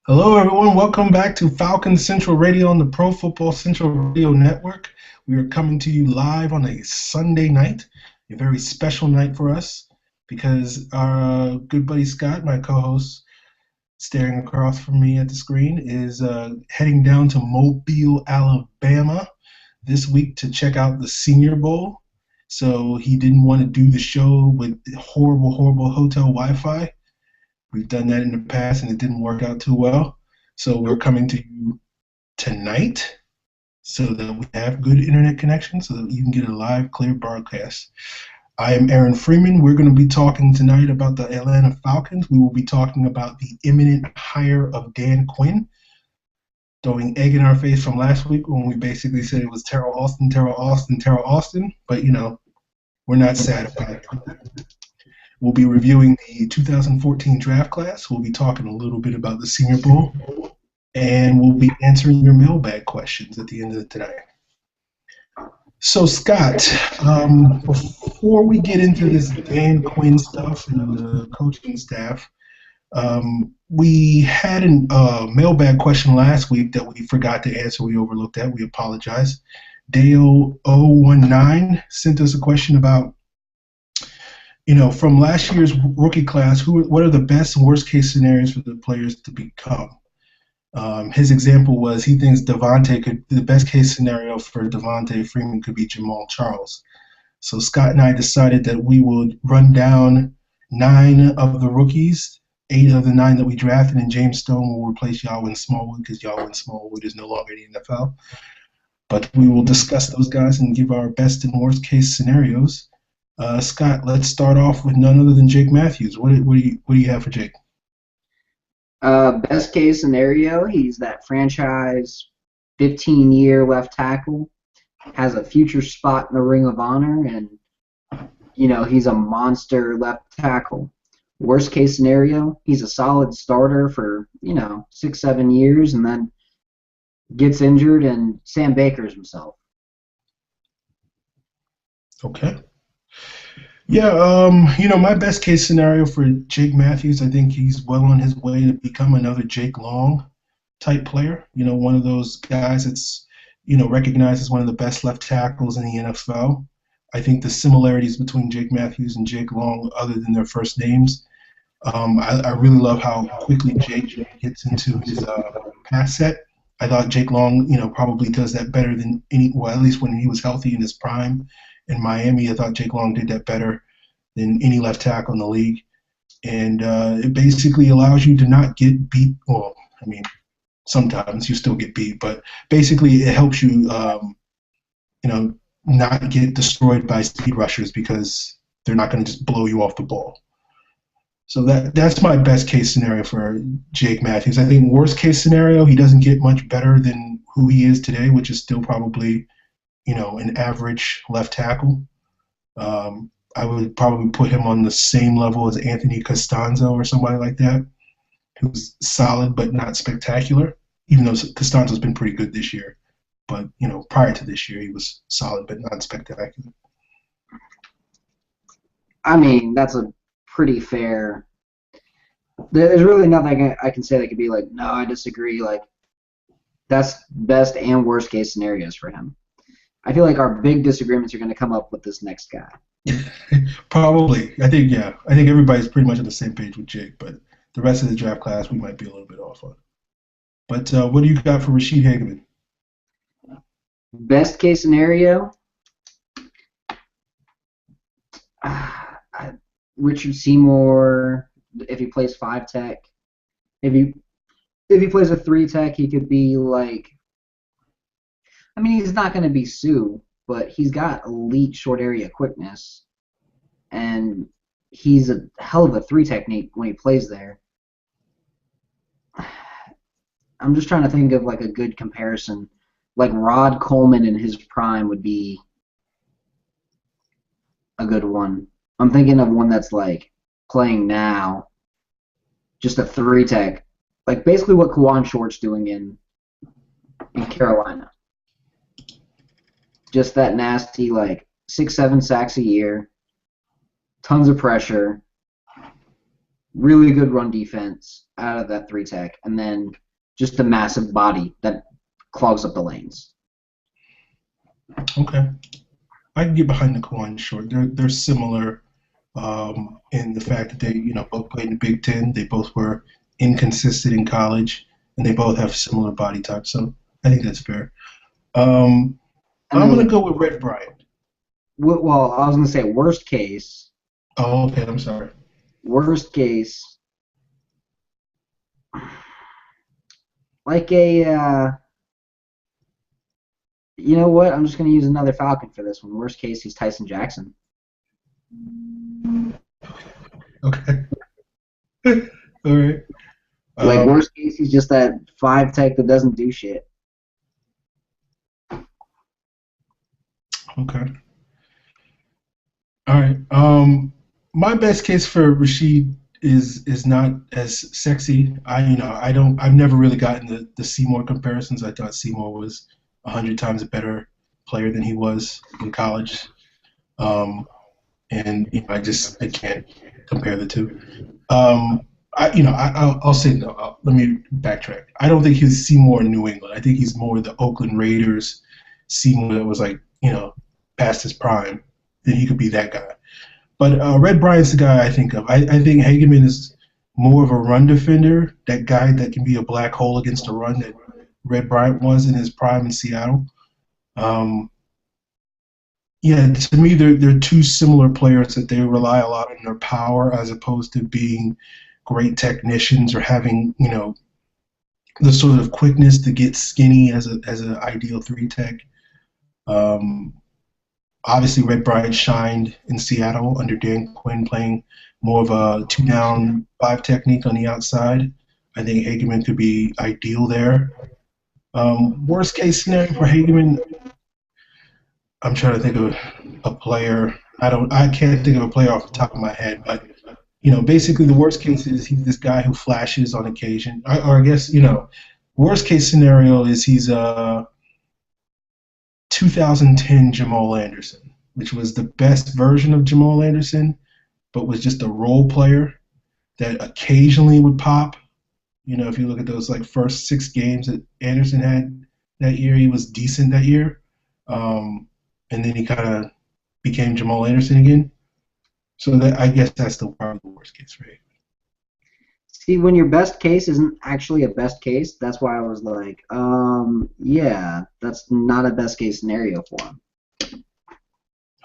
Hello, everyone. Welcome back to Falcons Central Radio on the Pro Football Central Radio Network. We are coming to you live on a Sunday night, a very special night for us because our good buddy Scott, my co-host, staring across from me at the screen, is heading down to Mobile, Alabama this week to check out the Senior Bowl. So he didn't want to do the show with horrible hotel Wi-Fi. We've done that in the past, and it didn't work out too well. So we're coming to you tonight so that we have good internet connection so that you can get a live, clear broadcast. I am Aaron Freeman. We're going to be talking tonight about the Atlanta Falcons. We will be talking about the imminent hire of Dan Quinn, throwing egg in our face from last week when we basically said it was Terrell Austin. But, we're not sad about it. We'll be reviewing the 2014 draft class. We'll be talking a little bit about the Senior Bowl, and we'll be answering your mailbag questions at the end of tonight. So, Scott, before we get into this Dan Quinn stuff and the coaching staff, we had a mailbag question last week that we forgot to answer. We overlooked that. We apologize. Dale019 sent us a question about, from last year's rookie class, what are the best and worst case scenarios for the players to become? His example was he thinks the best case scenario for Devontae Freeman could be Jamal Charles. So Scott and I decided that we would run down 9 of the rookies, 8 of the 9 that we drafted, and James Stone will replace Yawin Smallwood because Yawin Smallwood is no longer in the NFL. But we will discuss those guys and give our best and worst case scenarios. Scott, let's start off with none other than Jake Matthews. What do you have for Jake? Best case scenario, he's that franchise 15-year left tackle, has a future spot in the Ring of Honor, and he's a monster left tackle. Worst case scenario, he's a solid starter for 6-7 years, and then gets injured and Sam Baker's himself. Okay. Yeah, my best case scenario for Jake Matthews, I think he's well on his way to become another Jake Long type player. One of those guys that's, recognized as one of the best left tackles in the NFL. I think the similarities between Jake Matthews and Jake Long, other than their first names, I really love how quickly Jake gets into his pass set. I thought Jake Long, probably does that better than at least when he was healthy in his prime. In Miami, I thought Jake Long did that better than any left tackle in the league. And it basically allows you to not get beat. Well, sometimes you still get beat, but basically it helps you, not get destroyed by speed rushers because they're not going to just blow you off the ball. So that's my best case scenario for Jake Matthews. I think worst case scenario, he doesn't get much better than who he is today, which is still probably an average left tackle. I would probably put him on the same level as Anthony Costanzo or somebody like that, who's solid but not spectacular, even though Costanzo's been pretty good this year. But, prior to this year, he was solid but not spectacular. That's a pretty fair. There's really nothing I can say that could be like, no, I disagree. Like, that's best and worst case scenarios for him. I feel like our big disagreements are going to come up with this next guy. Probably. I think everybody's pretty much on the same page with Jake, but the rest of the draft class we might be a little bit off on. But what do you got for Rashid Hageman? Best case scenario, Richard Seymour, if he plays 5 tech. If he plays a 3 tech, he could be like, he's not going to be Sue, but he's got elite short area quickness, and he's a hell of a 3 technique when he plays there. I'm just trying to think of like a good comparison. Like Rod Coleman in his prime would be a good one. I'm thinking of one that's like playing now, just a 3 tech, like basically what Kawan Short's doing in Carolina. Just that nasty, like 6-7 sacks a year, tons of pressure, really good run defense out of that 3-tech, and then just a massive body that clogs up the lanes. Okay. I can get behind the Kawhi Short. They're similar in the fact that they both played in the Big Ten. They both were inconsistent in college, and they both have similar body types. So I think that's fair. I'm going to go with Red Bryant. Well, I was going to say worst case. Oh, okay. I'm sorry. Worst case, like a. You know what? I'm just going to use another Falcon for this one. Worst case, he's Tyson Jackson. Okay. All right. Like, worst case, he's just that 5-tech that doesn't do shit. Okay. All right. My best case for Rashid is not as sexy. I've never really gotten the Seymour comparisons. I thought Seymour was 100 times a better player than he was in college. And I can't compare the two. I'll say no. Let me backtrack. I don't think he's Seymour in New England. I think he's more the Oakland Raiders Seymour that was past his prime. Then he could be that guy. But Red Bryant's the guy I think of. I think Hageman is more of a run defender, that guy that can be a black hole against the run that Red Bryant was in his prime in Seattle. To me, they're two similar players that they rely a lot on their power as opposed to being great technicians or having, the sort of quickness to get skinny as an ideal 3-tech. Obviously, Red Bryant shined in Seattle under Dan Quinn, playing more of a 2-down 5 technique on the outside. I think Hageman could be ideal there. Worst case scenario for Hageman, I'm trying to think of a player. I can't think of a player off the top of my head, but basically the worst case is he's this guy who flashes on occasion. Or I guess worst case scenario is he's a 2010 Jamal Anderson, which was the best version of Jamal Anderson, but was just a role player that occasionally would pop. If you look at those first 6 games that Anderson had that year, he was decent that year. And then he kind of became Jamal Anderson again. So that I guess that's probably the worst case for him. See, when your best case isn't actually a best case, that's why I was like, yeah, that's not a best case scenario for him.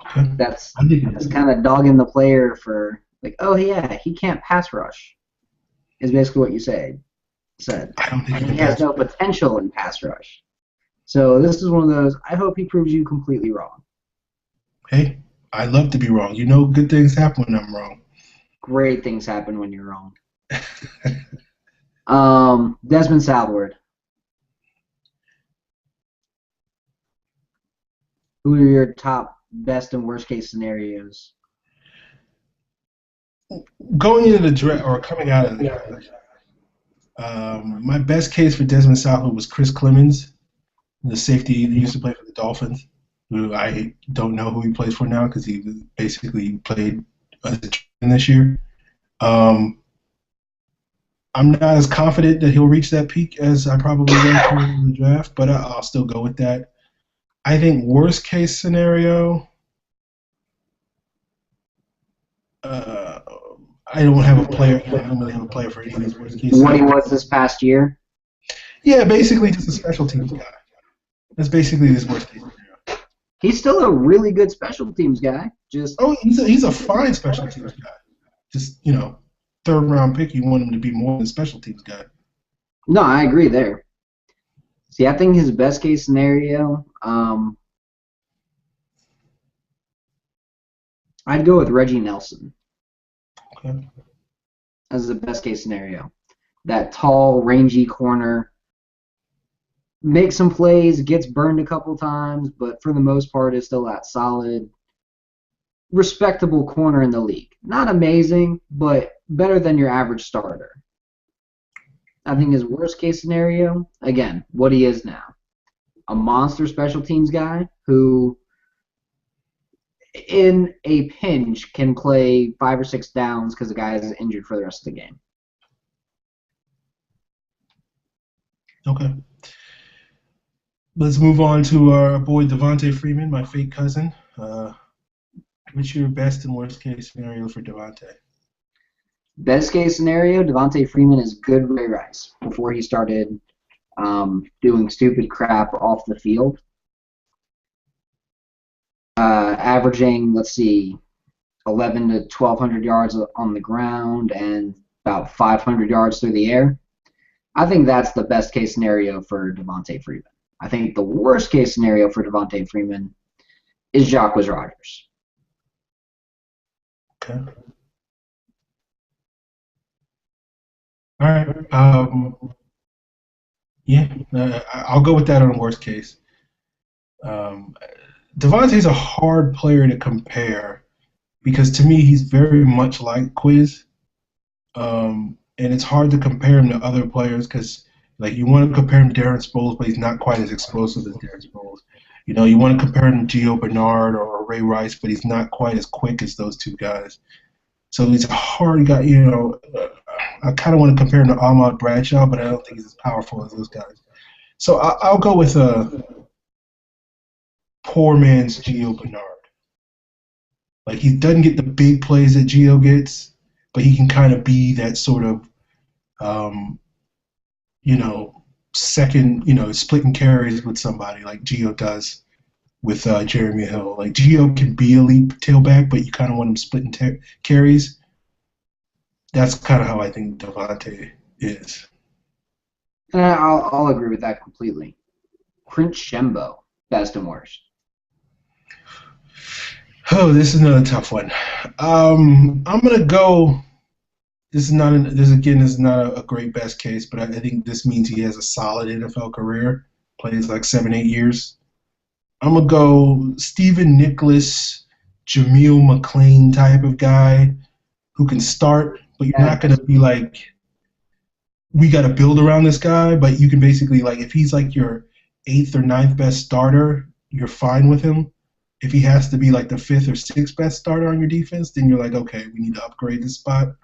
Okay. That's kind of dogging the player for oh yeah, he can't pass rush. Is basically what you said. I don't think he has no potential in pass rush. So this is one of those. I hope he proves you completely wrong. Hey, I love to be wrong. Good things happen when I'm wrong. Great things happen when you're wrong. Desmond Southward. Who are your top best and worst case scenarios? Going into the draft or coming out of the draft, my best case for Desmond Southward was Chris Clemens, the safety that used to play for the Dolphins, who I don't know who he plays for now because he basically played as a training this year. I'm not as confident that he'll reach that peak as I probably will in the draft, but I'll still go with that. I think worst case scenario, I don't have a player. I don't really have a player for any of these worst case scenarios. What he was this past year? Yeah, basically just a special teams guy. That's basically his worst case scenario. He's still a really good special teams guy. He's a fine special teams guy. Just third round pick. You want him to be more than a special teams guy. No, I agree there. See, I think his best case scenario, I'd go with Reggie Nelson. Okay. As the best case scenario. That tall, rangy corner. Makes some plays, gets burned a couple times, but for the most part is still that solid, respectable corner in the league. Not amazing, but better than your average starter. I think his worst case scenario, again, what he is now. A monster special teams guy who in a pinch can play 5 or 6 downs because the guy is injured for the rest of the game. Okay. Let's move on to our boy Devontae Freeman, my fake cousin. What's your best and worst case scenario for Devontae? Best case scenario, Devontae Freeman is good Ray Rice before he started doing stupid crap off the field. Averaging, let's see, 11 to 1,200 yards on the ground and about 500 yards through the air. I think that's the best case scenario for Devontae Freeman. I think the worst case scenario for Devontae Freeman is Jacques Rodgers. Okay. All right. Yeah, I'll go with that on worst case. Um, Devontae's a hard player to compare because to me he's very much like Quiz, and it's hard to compare him to other players because like you want to compare him to Darren Sproles, but he's not quite as explosive as Darren Sproles. You know, you want to compare him to Gio Bernard or Ray Rice, but he's not quite as quick as those two guys. So he's a hard guy. You know, I kind of want to compare him to Ahmad Bradshaw, but I don't think he's as powerful as those guys. So I'll go with a poor man's Gio Bernard. Like he doesn't get the big plays that Gio gets, but he can kind of be that sort of, um, you know, second, you know, splitting carries with somebody like Gio does with Jeremy Hill. Like Gio can be a lead tailback, but you kind of want him splitting carries. That's kind of how I think Devontae is. And I'll agree with that completely. Prince Shembo, best and worst. Oh, this is another tough one. I'm gonna go. This is not this again is not a great best case, but I think this means he has a solid NFL career. Plays like 7, 8 years. I'm gonna go Stephen Nicholas, Jameel McLean type of guy who can start, but you're not gonna be like, we got to build around this guy. But you can basically like, if he's like your eighth or ninth best starter, you're fine with him. If he has to be like the fifth or sixth best starter on your defense, then you're like, okay, we need to upgrade this spot.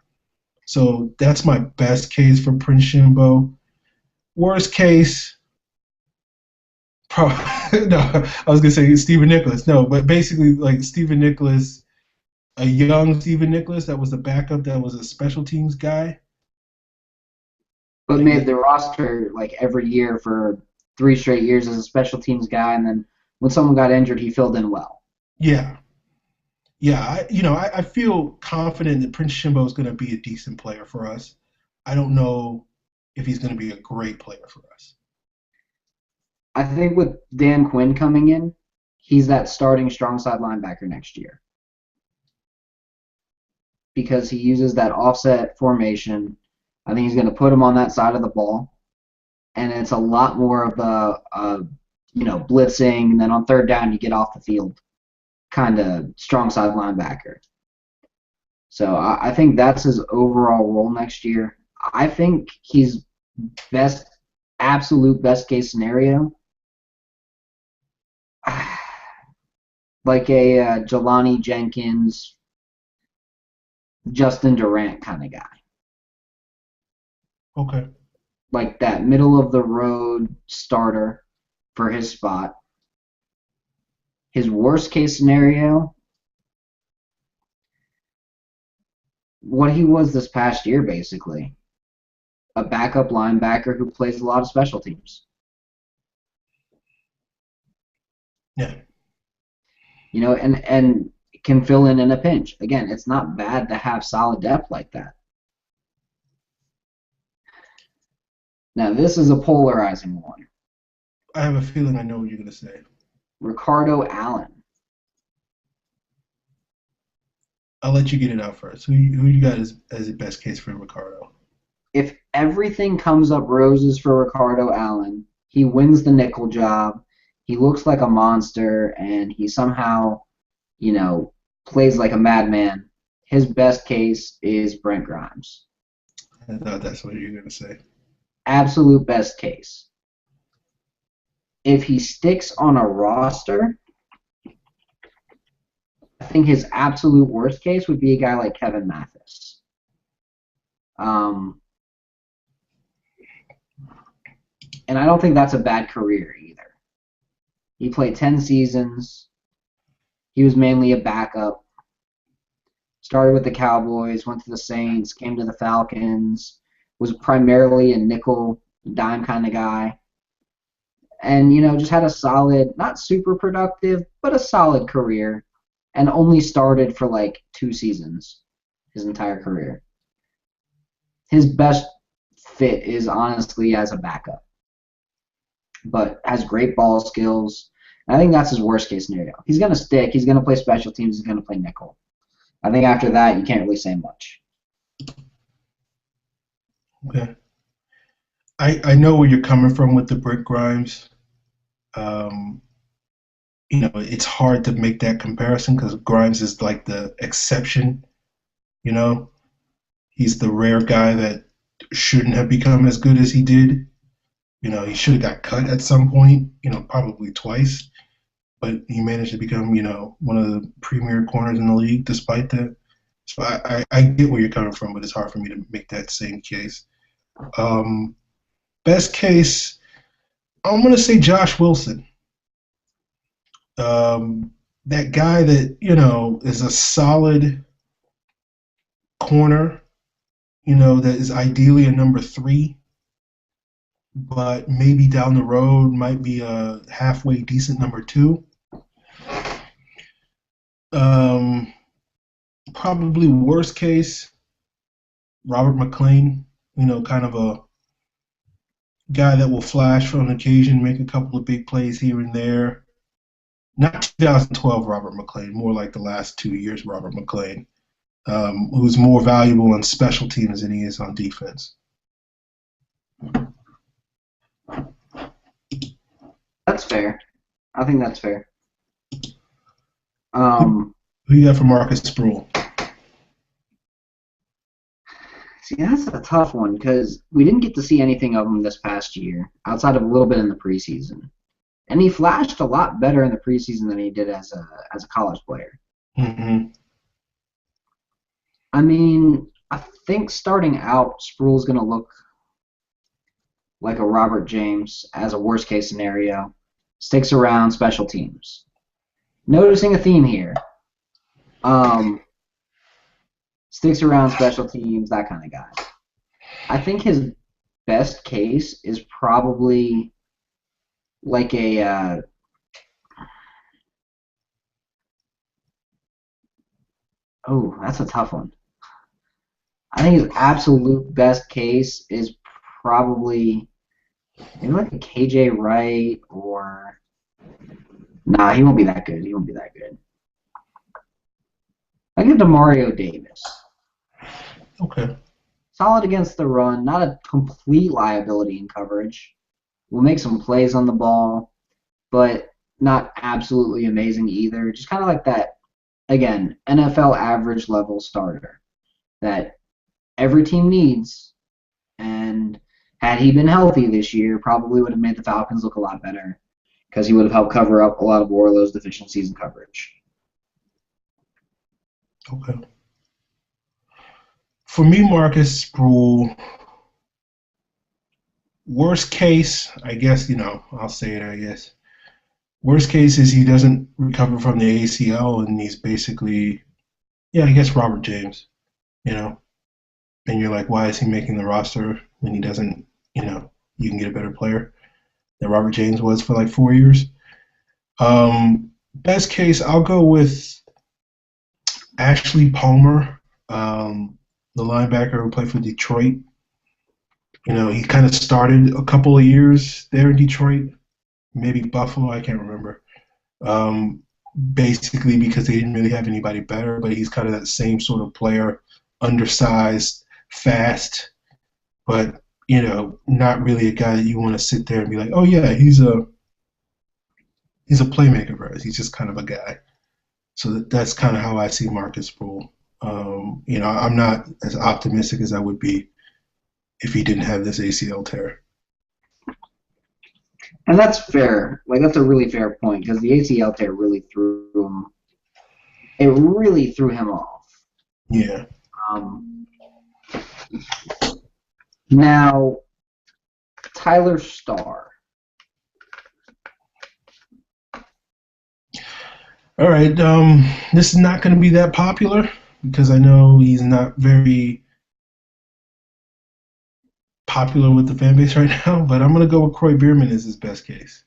So that's my best case for Prince Shimbo. Worst case, no, I was gonna say Stephen Nicholas. No, but basically like Stephen Nicholas, a young Stephen Nicholas that was the backup, that was a special teams guy, but made the roster like every year for 3 straight years as a special teams guy, and then when someone got injured, he filled in well. Yeah. Yeah, I feel confident that Prince Shimbo is going to be a decent player for us. I don't know if he's going to be a great player for us. I think with Dan Quinn coming in, he's that starting strong side linebacker next year. Because he uses that offset formation. I think he's going to put him on that side of the ball. And it's a lot more of a blitzing, and then on third down you get off the field kind of strong side linebacker. So I think that's his overall role next year. I think he's absolute best case scenario, like a Jelani Jenkins, Justin Durant kind of guy. Okay. Like that middle of the road starter for his spot. His worst case scenario, what he was this past year, basically. A backup linebacker who plays a lot of special teams. Yeah. You know, and can fill in a pinch. Again, it's not bad to have solid depth like that. Now, this is a polarizing one. I have a feeling I know what you're going to say. Ricardo Allen. I'll let you get it out first. Who you got as the best case for Ricardo? If everything comes up roses for Ricardo Allen, he wins the nickel job, he looks like a monster, and he somehow, plays like a madman, his best case is Brent Grimes. I thought that's what you were going to say. Absolute best case. If he sticks on a roster, I think his absolute worst case would be a guy like Kevin Mathis. And I don't think that's a bad career either. He played 10 seasons. He was mainly a backup. Started with the Cowboys, went to the Saints, came to the Falcons, was primarily a nickel dime kind of guy. And, just had a solid, not super productive, but a solid career. And only started for like 2 seasons his entire career. His best fit is honestly as a backup, but has great ball skills. And I think that's his worst case scenario. He's going to stick. He's going to play special teams. He's going to play nickel. I think after that, you can't really say much. Okay. I know where you're coming from with the Brick Grimes. It's hard to make that comparison because Grimes is like the exception. He's the rare guy that shouldn't have become as good as he did. He should have got cut at some point, probably twice. But he managed to become, one of the premier corners in the league despite that. So I get where you're coming from, but it's hard for me to make that same case. Best case, I'm going to say Josh Wilson. That guy that, is a solid corner, that is ideally a number 3, but maybe down the road might be a halfway decent number 2. Probably worst case, Robert McClain, kind of a guy that will flash on occasion, make a couple of big plays here and there. Not 2012 Robert McClain, more like the last 2 years Robert McClain, who's more valuable on special teams than he is on defense. That's fair. I think that's fair. Who you got for Marcus Sproul? See, that's a tough one because we didn't get to see anything of him this past year, outside of a little bit in the preseason. And he flashed a lot better in the preseason than he did as a college player. Mm-hmm. I mean, I think starting out, Sproul's going to look like a Robert James as a worst-case scenario. Sticks around special teams. Noticing a theme here. Sticks around special teams, that kind of guy. I think his best case is probably like a that's a tough one. I think his absolute best case is probably maybe like a KJ Wright or nah, he won't be that good. I give Demario Davis. Okay. Solid against the run, not a complete liability in coverage. Will make some plays on the ball, but not absolutely amazing either. Just kind of like that, again, NFL average level starter that every team needs. And had he been healthy this year, probably would have made the Falcons look a lot better because he would have helped cover up a lot of Warlow's deficiencies in coverage. Okay. For me, Marcus Sproul, worst case, I guess, I'll say it, I guess. Worst case is he doesn't recover from the ACL and he's basically, I guess Robert James, And you're like, why is he making the roster when he doesn't, you can get a better player than Robert James was for like 4 years. Best case, I'll go with Ashley Palmer, the linebacker who played for Detroit. He kind of started a couple of years there in Detroit, maybe Buffalo, I can't remember. Basically because they didn't really have anybody better, but he's kind of that same sort of player, undersized, fast, but, not really a guy that you want to sit there and be like, oh, yeah, he's a playmaker for us. He's just kind of a guy. So that's kind of how I see Marcus Sproul. I'm not as optimistic as I would be if he didn't have this ACL tear. And that's fair. Like, that's a really fair point because the ACL tear really threw him It really threw him off. Yeah. Now, Tyler Starr. All right. This is not going to be that popular because I know he's not very popular with the fan base right now, but I'm going to go with Croy Bierman as his best case.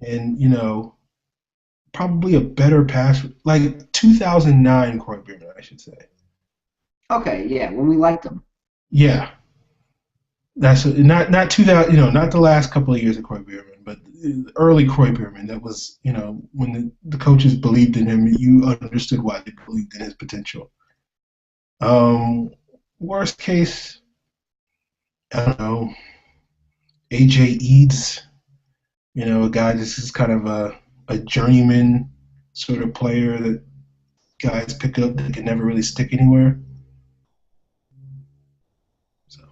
And, probably a better pass, like 2009 Croy Bierman, I should say. Okay, yeah, when we liked him. Yeah. That's not 2000, not the last couple of years of Croy Bierman, but early Croy Bierman. That was, when the coaches believed in him, you understood why they believed in his potential. Worst case, I don't know, AJ Eads, a guy this is kind of a journeyman sort of player that guys pick up that can never really stick anywhere. So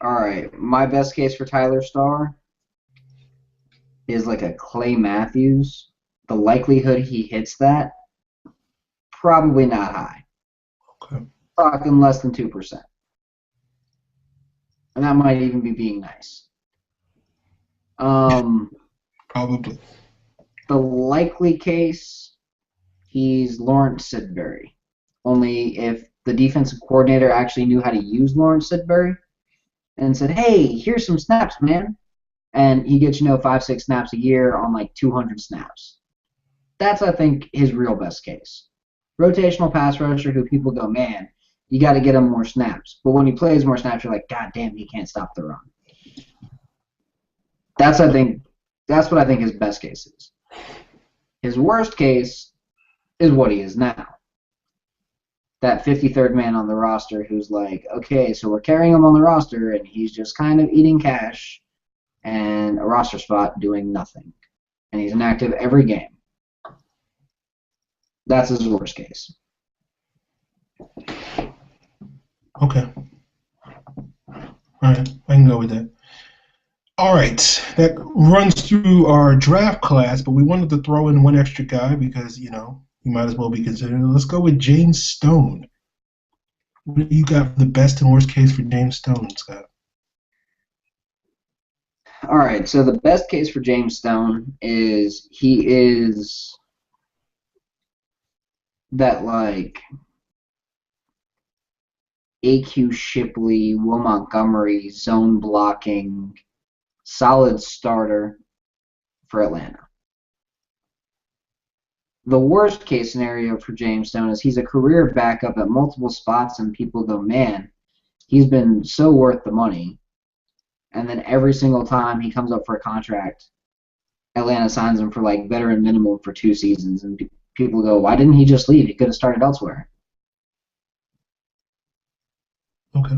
All right, my best case for Tyler Starr is like a Clay Matthews. The likelihood he hits that, probably not high. okay. Talking less than 2%. And that might even be being nice. Probably. The likely case, he's Lawrence Sidbury. Only if the defensive coordinator actually knew how to use Lawrence Sidbury and said, hey, here's some snaps, man. And he gets, 5-6 snaps a year on like 200 snaps. That's, I think, his real best case. Rotational pass rusher who people go, man, you got to get him more snaps. But when he plays more snaps, you're like, God damn, he can't stop the run. That's what I think his best case is. His worst case is what he is now. That 53rd man on the roster who's like, okay, so we're carrying him on the roster, and he's just kind of eating cash and a roster spot doing nothing. And he's inactive every game. That's his worst case. Okay. All right. I can go with that. All right. That runs through our draft class, but we wanted to throw in one extra guy because, he might as well be considered. Let's go with James Stone. What do you got for the best and worst case for James Stone, Scott? All right, so the best case for James Stone is he is that like AQ Shipley, Will Montgomery zone blocking solid starter for Atlanta. The worst case scenario for James Stone is he's a career backup at multiple spots and people go, man, he's been so worth the money. And then every single time he comes up for a contract, Atlanta signs him for like veteran minimum for 2 seasons, and people go, why didn't he just leave? He could have started elsewhere. Okay.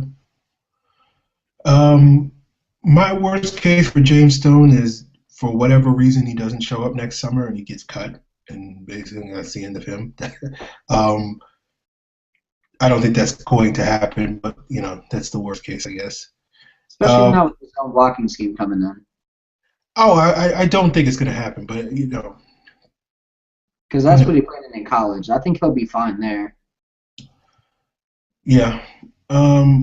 My worst case for James Stone is for whatever reason he doesn't show up next summer and he gets cut, and basically that's the end of him. I don't think that's going to happen, but that's the worst case, I guess. Especially now with his own blocking scheme coming in. Oh, I don't think it's going to happen, but because that's what he played in college. I think he'll be fine there. Yeah.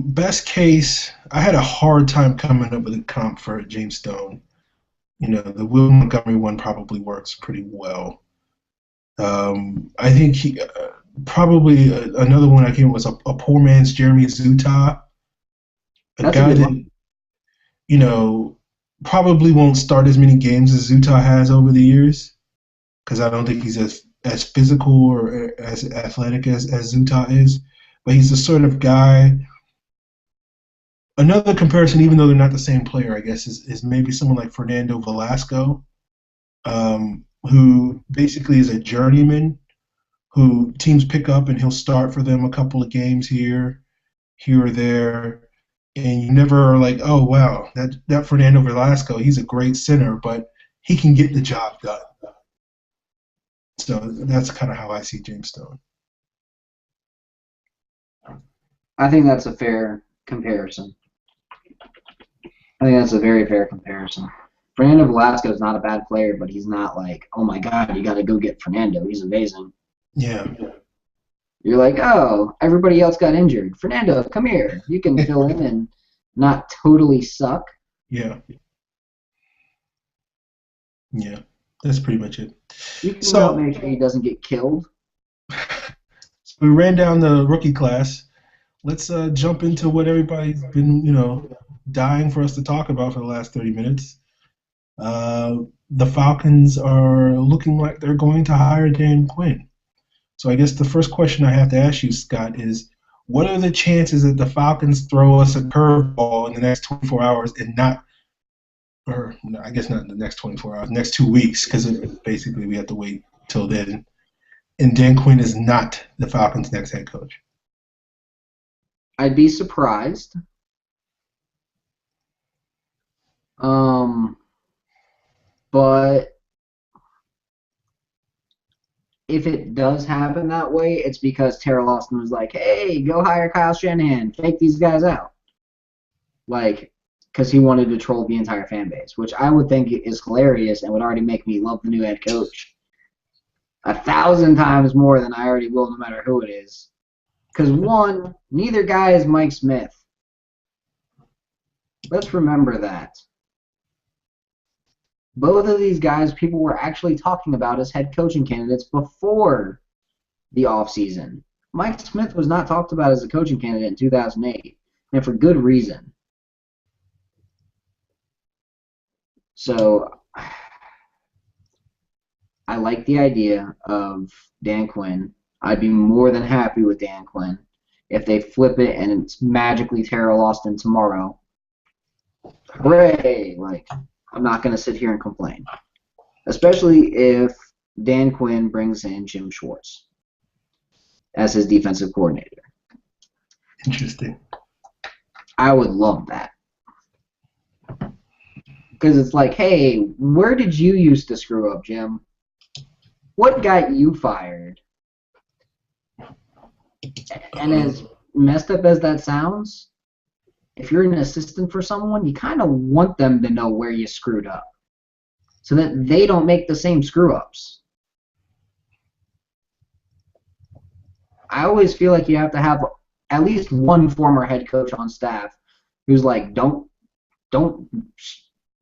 Best case, I had a hard time coming up with a comp for James Stone. The Will Montgomery one probably works pretty well. I think he probably another one I came up with was a poor man's Jeremy Zuttah, That's guy that probably won't start as many games as Zuttah has over the years, because I don't think he's as physical or as athletic as Zuttah is. But he's the sort of guy. Another comparison, even though they're not the same player, I guess, is maybe someone like Fernando Velasco, who basically is a journeyman who teams pick up and he'll start for them a couple of games here or there. And you never are like, oh, wow, that Fernando Velasco, he's a great center, but he can get the job done. So that's kind of how I see James Stone. I think that's a fair comparison. I think that's a very fair comparison. Fernando Velasco is not a bad player, but he's not like, oh my God, you got to go get Fernando. He's amazing. Yeah. You're like, oh, everybody else got injured. Fernando, come here. You can fill in and not totally suck. Yeah. Yeah. That's pretty much it. You can help So, make sure he doesn't get killed. so we ran down the rookie class. Let's jump into what everybody's been, dying for us to talk about for the last 30 minutes. The Falcons are looking like they're going to hire Dan Quinn. So I guess the first question I have to ask you, Scott, is what are the chances that the Falcons throw us a curveball in the next 24 hours and not, or no, I guess not in the next 24 hours, next 2 weeks, because basically we have to wait till then, and Dan Quinn is not the Falcons' next head coach? I'd be surprised. But if it does happen that way, it's because Terrell Austin was like, hey, go hire Kyle Shanahan. Fake these guys out. Like, because he wanted to troll the entire fan base, which I would think is hilarious and would already make me love the new head coach 1,000 times more than I already will, no matter who it is. Because, one, neither guy is Mike Smith. Let's remember that. Both of these guys people were actually talking about as head coaching candidates before the offseason. Mike Smith was not talked about as a coaching candidate in 2008, and for good reason. So I like the idea of Dan Quinn. I'd be more than happy with Dan Quinn if they flip it and it's magically Terrell Austin tomorrow. Hooray! Like, I'm not going to sit here and complain. Especially if Dan Quinn brings in Jim Schwartz as his defensive coordinator. Interesting. I would love that. Because it's like, hey, where did you used to screw up, Jim? What got you fired? And as messed up as that sounds, if you're an assistant for someone, you kind of want them to know where you screwed up so that they don't make the same screw-ups. I always feel like you have to have at least one former head coach on staff who's like, don't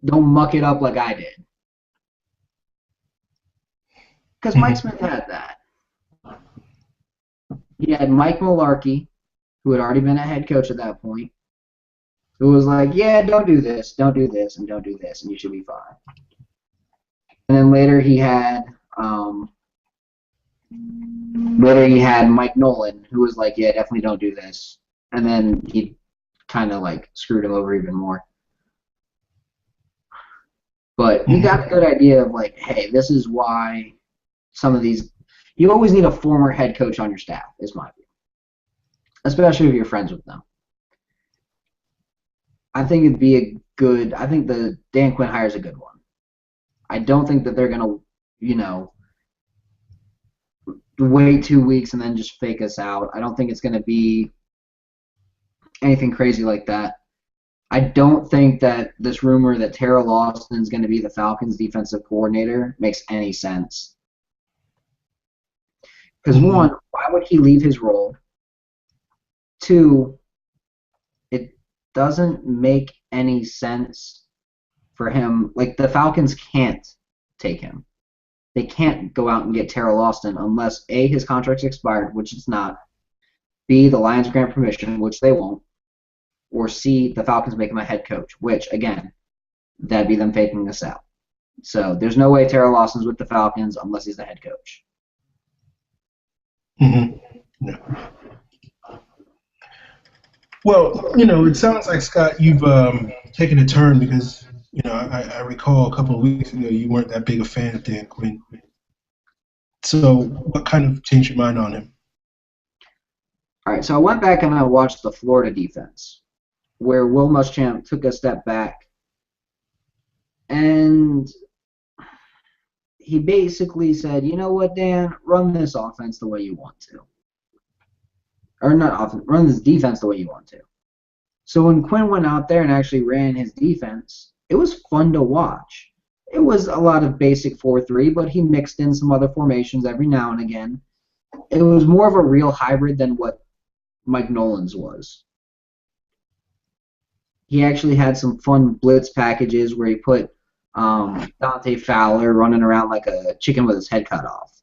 muck it up like I did. Because Mike Smith had that. He had Mike Mularkey, who had already been a head coach at that point, who was like, yeah, don't do this, and don't do this, and you should be fine. And then later he had Mike Nolan, who was like, yeah, definitely don't do this. And then he kind of like screwed him over even more. But you got a good idea of like, hey, this is why some of these, you always need a former head coach on your staff, is my view. Especially if you're friends with them. I think it'd be I think the Dan Quinn hire is a good one. I don't think that they're going to, wait 2 weeks and then just fake us out. I don't think it's going to be anything crazy like that. I don't think that this rumor that Terrell Austin is going to be the Falcons' defensive coordinator makes any sense. Because one, why would he leave his role? Two, it doesn't make any sense for him. Like, the Falcons can't take him. They can't go out and get Terrell Austin unless, A, his contract's expired, which it's not, B, the Lions grant permission, which they won't, or C, the Falcons make him a head coach, which, again, that'd be them faking us out. So there's no way Terrell Austin's with the Falcons unless he's the head coach. Yeah. Well, it sounds like, Scott, you've taken a turn because, I recall a couple of weeks ago you weren't that big a fan of Dan Quinn. So what kind of changed your mind on him? All right, so I went back and I watched the Florida defense, where Will Muschamp took a step back, and he basically said, you know what, Dan, run this offense the way you want to. Or not offense, run this defense the way you want to. So when Quinn went out there and actually ran his defense, it was fun to watch. It was a lot of basic 4-3, but he mixed in some other formations every now and again. It was more of a real hybrid than what Mike Nolan's was. He actually had some fun blitz packages where he put Dante Fowler running around like a chicken with his head cut off.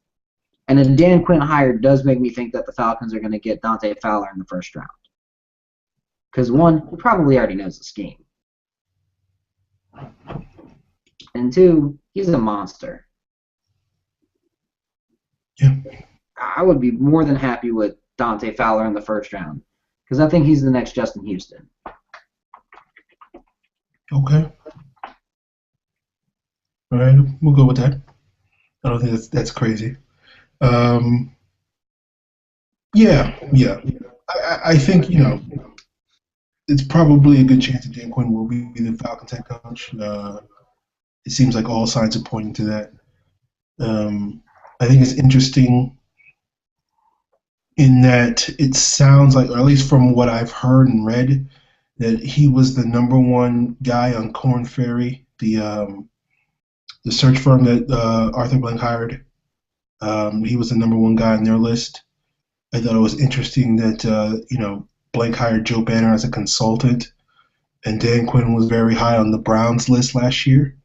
And the Dan Quinn hire does make me think that the Falcons are going to get Dante Fowler in the first round. Because, one, he probably already knows the scheme. And two, he's a monster. Yeah. I would be more than happy with Dante Fowler in the first round. Because I think he's the next Justin Houston. Okay. All right, we'll go with that. I don't think that's crazy. Yeah. I think, it's probably a good chance that Dan Quinn will be the Falcons head coach. It seems like all signs are pointing to that. I think it's interesting in that it sounds like, or at least from what I've heard and read, that he was the number one guy on Korn Ferry, the search firm that Arthur Blank hired. He was the number one guy on their list. I thought it was interesting that Blank hired Joe Banner as a consultant, and Dan Quinn was very high on the Browns list last year.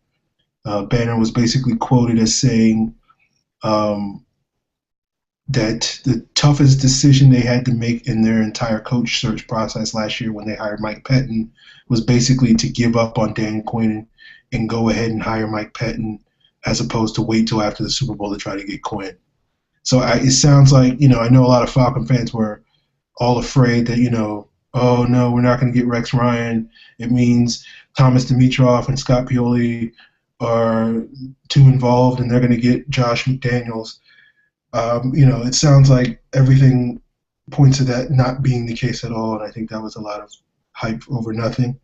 Banner was basically quoted as saying that the toughest decision they had to make in their entire coach search process last year when they hired Mike Pettin was basically to give up on Dan Quinn and go ahead and hire Mike Pettin as opposed to wait till after the Super Bowl to try to get Quinn. So it sounds like, I know a lot of Falcon fans were all afraid that, oh, no, we're not going to get Rex Ryan. It means Thomas Dimitroff and Scott Pioli are too involved and they're going to get Josh McDaniels. It sounds like everything points to that not being the case at all, and I think that was a lot of hype over nothing.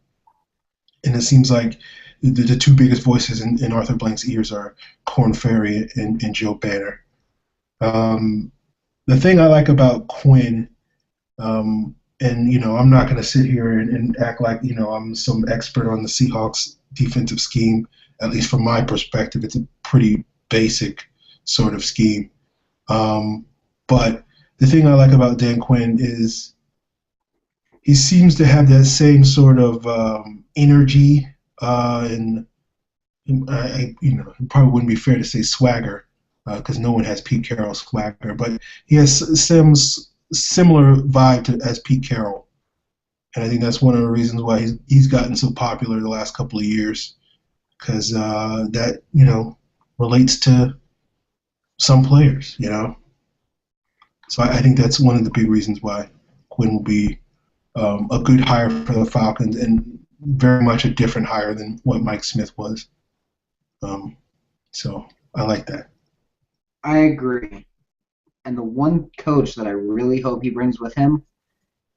And it seems like the two biggest voices in Arthur Blank's ears are Korn Ferry and Joe Banner. The thing I like about Quinn, and I'm not going to sit here and act like I'm some expert on the Seahawks defensive scheme. At least from my perspective, it's a pretty basic sort of scheme. But the thing I like about Dan Quinn is he seems to have that same sort of energy, and it probably wouldn't be fair to say swagger, because no one has Pete Carroll's swagger, but he has some similar vibe as Pete Carroll, and I think that's one of the reasons why he's gotten so popular the last couple of years, because that relates to some players, So I think that's one of the big reasons why Quinn will be a good hire for the Falcons and very much a different hire than what Mike Smith was. So I like that. I agree. And the one coach that I really hope he brings with him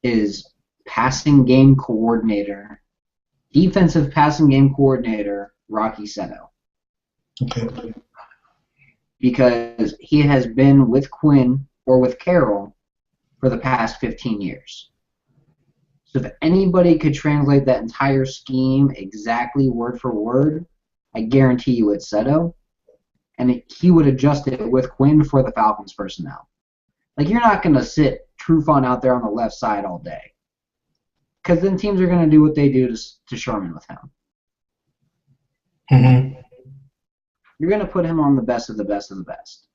is defensive passing game coordinator, Rocky Seto. Okay. Because he has been with Quinn or with Carroll for the past 15 years. So if anybody could translate that entire scheme exactly word for word, I guarantee you it's Seto. And he would adjust it with Quinn for the Falcons personnel. Like, you're not going to sit Trufant out there on the left side all day. Because then teams are going to do what they do to Sherman with him. Mm-hmm. You're going to put him on the best of the best of the best.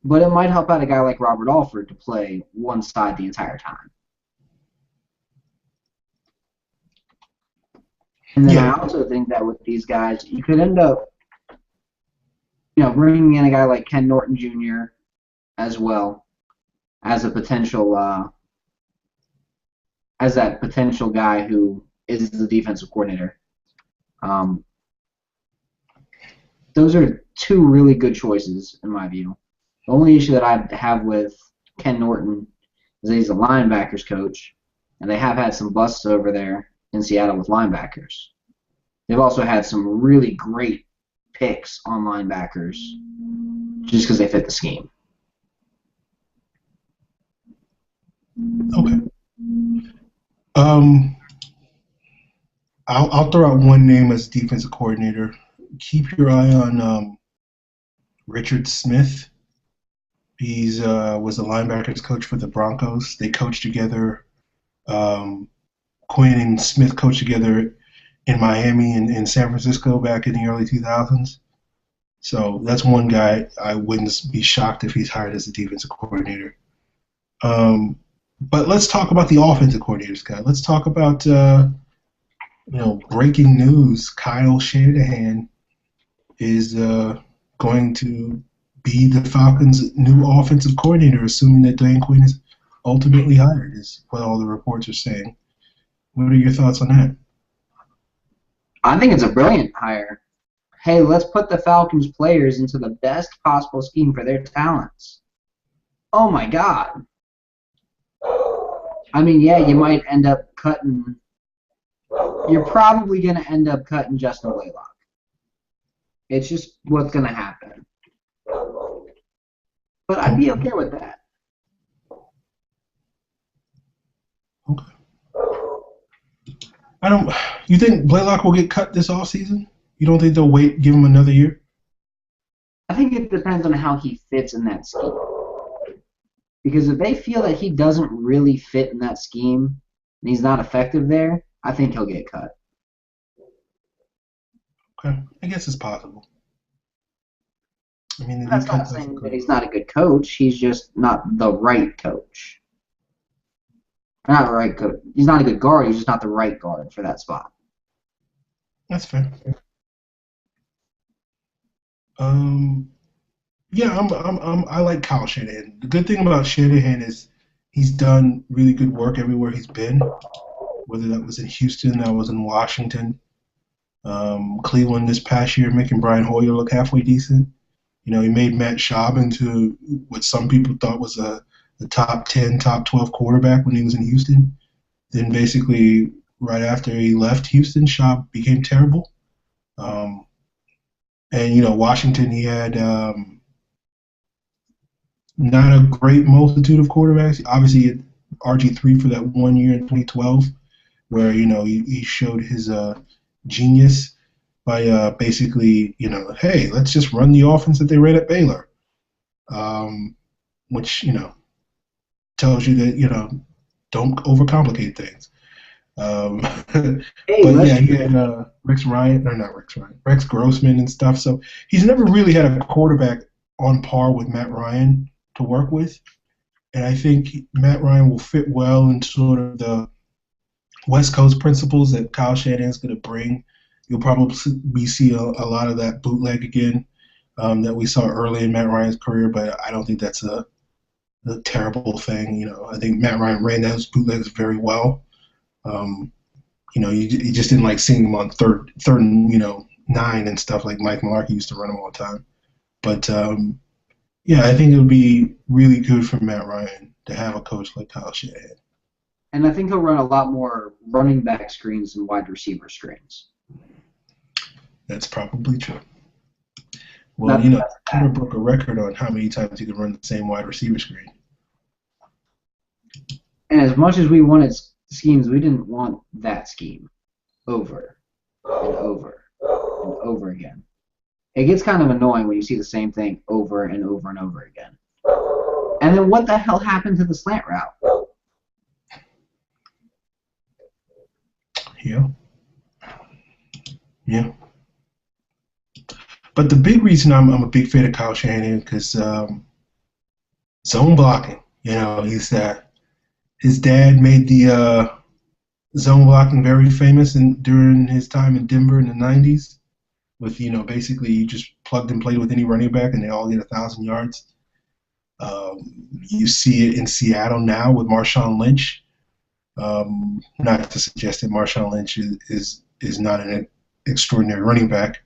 But it might help out a guy like Robert Alford to play one side the entire time. And then I also think that with these guys, you could end up bringing in a guy like Ken Norton Jr. as well as a potential as that potential guy who is the defensive coordinator. Those are two really good choices in my view. The only issue that I have with Ken Norton is that he's a linebackers coach, and they have had some busts over there in Seattle with linebackers. They've also had some really great picks on linebackers just because they fit the scheme. Okay. I'll throw out one name as defensive coordinator. Keep your eye on Richard Smith. He's was the linebackers coach for the Broncos. They coached together. Um, Quinn and Smith coached together in Miami and in San Francisco back in the early 2000s. So that's one guy I wouldn't be shocked if he's hired as a defensive coordinator. But let's talk about the offensive coordinator, Scott. Let's talk about breaking news. Kyle Shanahan is going to be the Falcons' new offensive coordinator, assuming that Dan Quinn is ultimately hired, is what all the reports are saying. What are your thoughts on that? I think it's a brilliant hire. Hey, let's put the Falcons players into the best possible scheme for their talents. Oh my God. I mean, yeah, you might end up cutting. You're probably going to end up cutting Justin Blaylock. It's just what's going to happen. But I'd be okay with that. Okay. You think Blaylock will get cut this offseason? You don't think they'll give him another year? I think it depends on how he fits in that scheme. Because if they feel that he doesn't really fit in that scheme and he's not effective there, I think he'll get cut. Okay, I guess it's possible. I mean, that's not saying that he's not a good coach. He's just not the right coach. Not the right coach. He's not a good guard. He's just not the right guard for that spot. That's fair. Yeah, I like Kyle Shanahan. The good thing about Shanahan is he's done really good work everywhere he's been. Whether that was in Houston, that was in Washington, Cleveland this past year, making Brian Hoyer look halfway decent. He made Matt Schaub into what some people thought was a top 10, top 12 quarterback when he was in Houston. Then basically right after he left Houston, Schaub became terrible. And Washington, he had not a great multitude of quarterbacks. Obviously, he had RG3 for that 1 year in 2012, where he showed his genius by basically hey, let's just run the offense that they ran at Baylor, which tells you that don't overcomplicate things. But yeah, he had Rex Grossman and stuff. So he's never really had a quarterback on par with Matt Ryan to work with. And I think Matt Ryan will fit well into sort of the West Coast principles that Kyle Shanahan's going to bring. You'll probably see a lot of that bootleg again that we saw early in Matt Ryan's career, but I don't think that's a terrible thing. I think Matt Ryan ran those bootlegs very well. You just didn't like seeing him on third and 9 and stuff like Mike Mularkey used to run them all the time. But yeah, I think it would be really good for Matt Ryan to have a coach like Kyle Shanahan. And I think he'll run a lot more running back screens than wide receiver screens. That's probably true. Well, Taylor broke a record on how many times he could run the same wide receiver screen. And as much as we wanted schemes, we didn't want that scheme over and over and over again. It gets kind of annoying when you see the same thing over and over and over again. And then what the hell happened to the slant route? Yeah. But the big reason I'm a big fan of Kyle Shanahan because zone blocking. He's his dad made the zone blocking very famous during his time in Denver in the 90s. With basically you just plugged and played with any running back and they all get 1,000 yards. You see it in Seattle now with Marshawn Lynch. Not to suggest that Marshawn Lynch is not an extraordinary running back,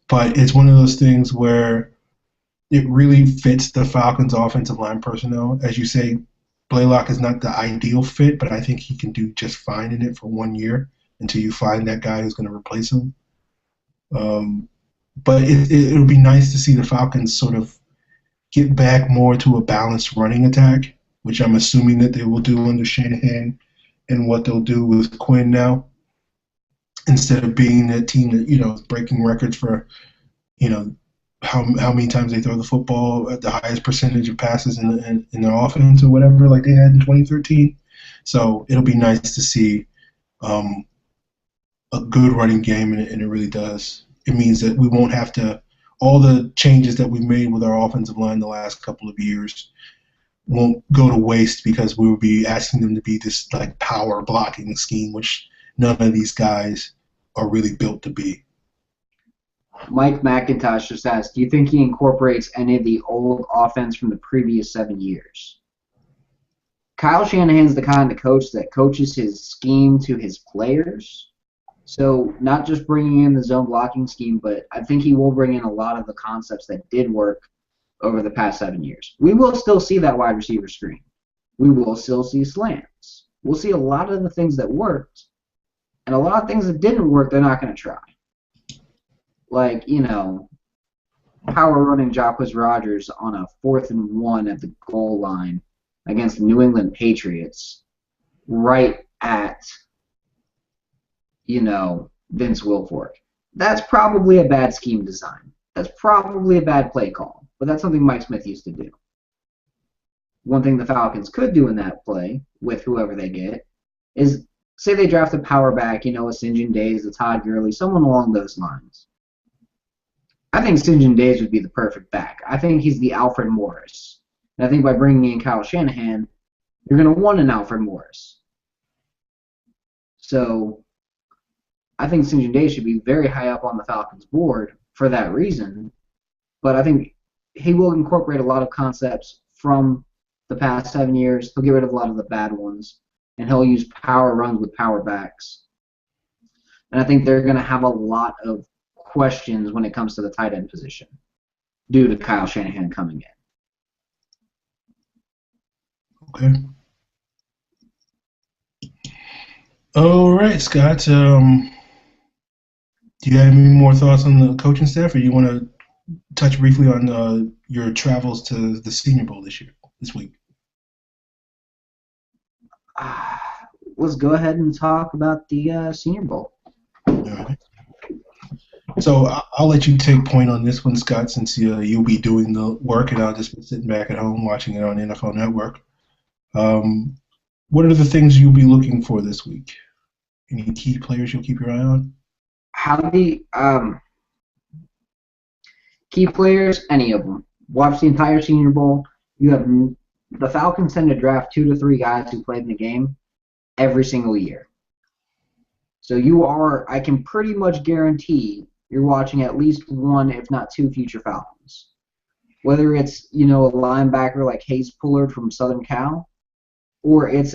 but it's one of those things where it really fits the Falcons' offensive line personnel. As you say, Blaylock is not the ideal fit, but I think he can do just fine in it for 1 year until you find that guy who's going to replace him. But it'll be nice to see the Falcons sort of get back more to a balanced running attack, which I'm assuming that they will do under Shanahan and what they'll do with Quinn now. instead of being that team that is breaking records for you know how many times they throw the football at the highest percentage of passes in their offense or whatever, like they had in 2013. So it'll be nice to see um, a good running game, and it really does. It means that we won't have to all the changes that we've made with our offensive line the last couple of years won't go to waste because we will be asking them to be this like power blocking scheme, which none of these guys are really built to be. Mike McIntosh just asked, do you think he incorporates any of the old offense from the previous 7 years? Kyle Shanahan's the kind of coach that coaches his scheme to his players. So not just bringing in the zone blocking scheme, but I think he will bring in a lot of the concepts that did work over the past 7 years. We will still see that wide receiver screen. We will still see slants. We'll see a lot of the things that worked, and a lot of things that didn't work they're not going to try. Like, power running Jacquizz Rodgers on a 4th and 1 at the goal line against the New England Patriots right at, Vince Wilfork. That's probably a bad scheme design. That's probably a bad play call, but that's something Mike Smith used to do. One thing the Falcons could do in that play with whoever they get is say they draft a power back, a St. John Days, a Todd Gurley, someone along those lines. I think St. John Days would be the perfect back. I think he's the Alfred Morris. And I think by bringing in Kyle Shanahan, you're going to want an Alfred Morris. So I think St. John Days should be very high up on the Falcons board for that reason. But I think he will incorporate a lot of concepts from the past 7 years. He'll get rid of a lot of the bad ones. And he'll use power runs with power backs. And I think they're going to have a lot of questions when it comes to the tight end position due to Kyle Shanahan coming Okay. in. All right, Scott. Do you have any more thoughts on the coaching staff, or you want to touch briefly on your travels to the Senior Bowl this week? Let's go ahead and talk about the Senior Bowl. All right. So I'll let you take point on this one, Scott, since you'll be doing the work, and I'll just be sitting back at home watching it on NFL Network. What are the things you'll be looking for this week? Any key players you'll keep your eye on? Key players, any of them. Watch the entire Senior Bowl. You have the Falcons tend to draft 2 to 3 guys who played in the game every single year. So I can pretty much guarantee you're watching at least 1, if not 2, future Falcons. Whether it's, a linebacker like Hayes Pullard from Southern Cal, or it's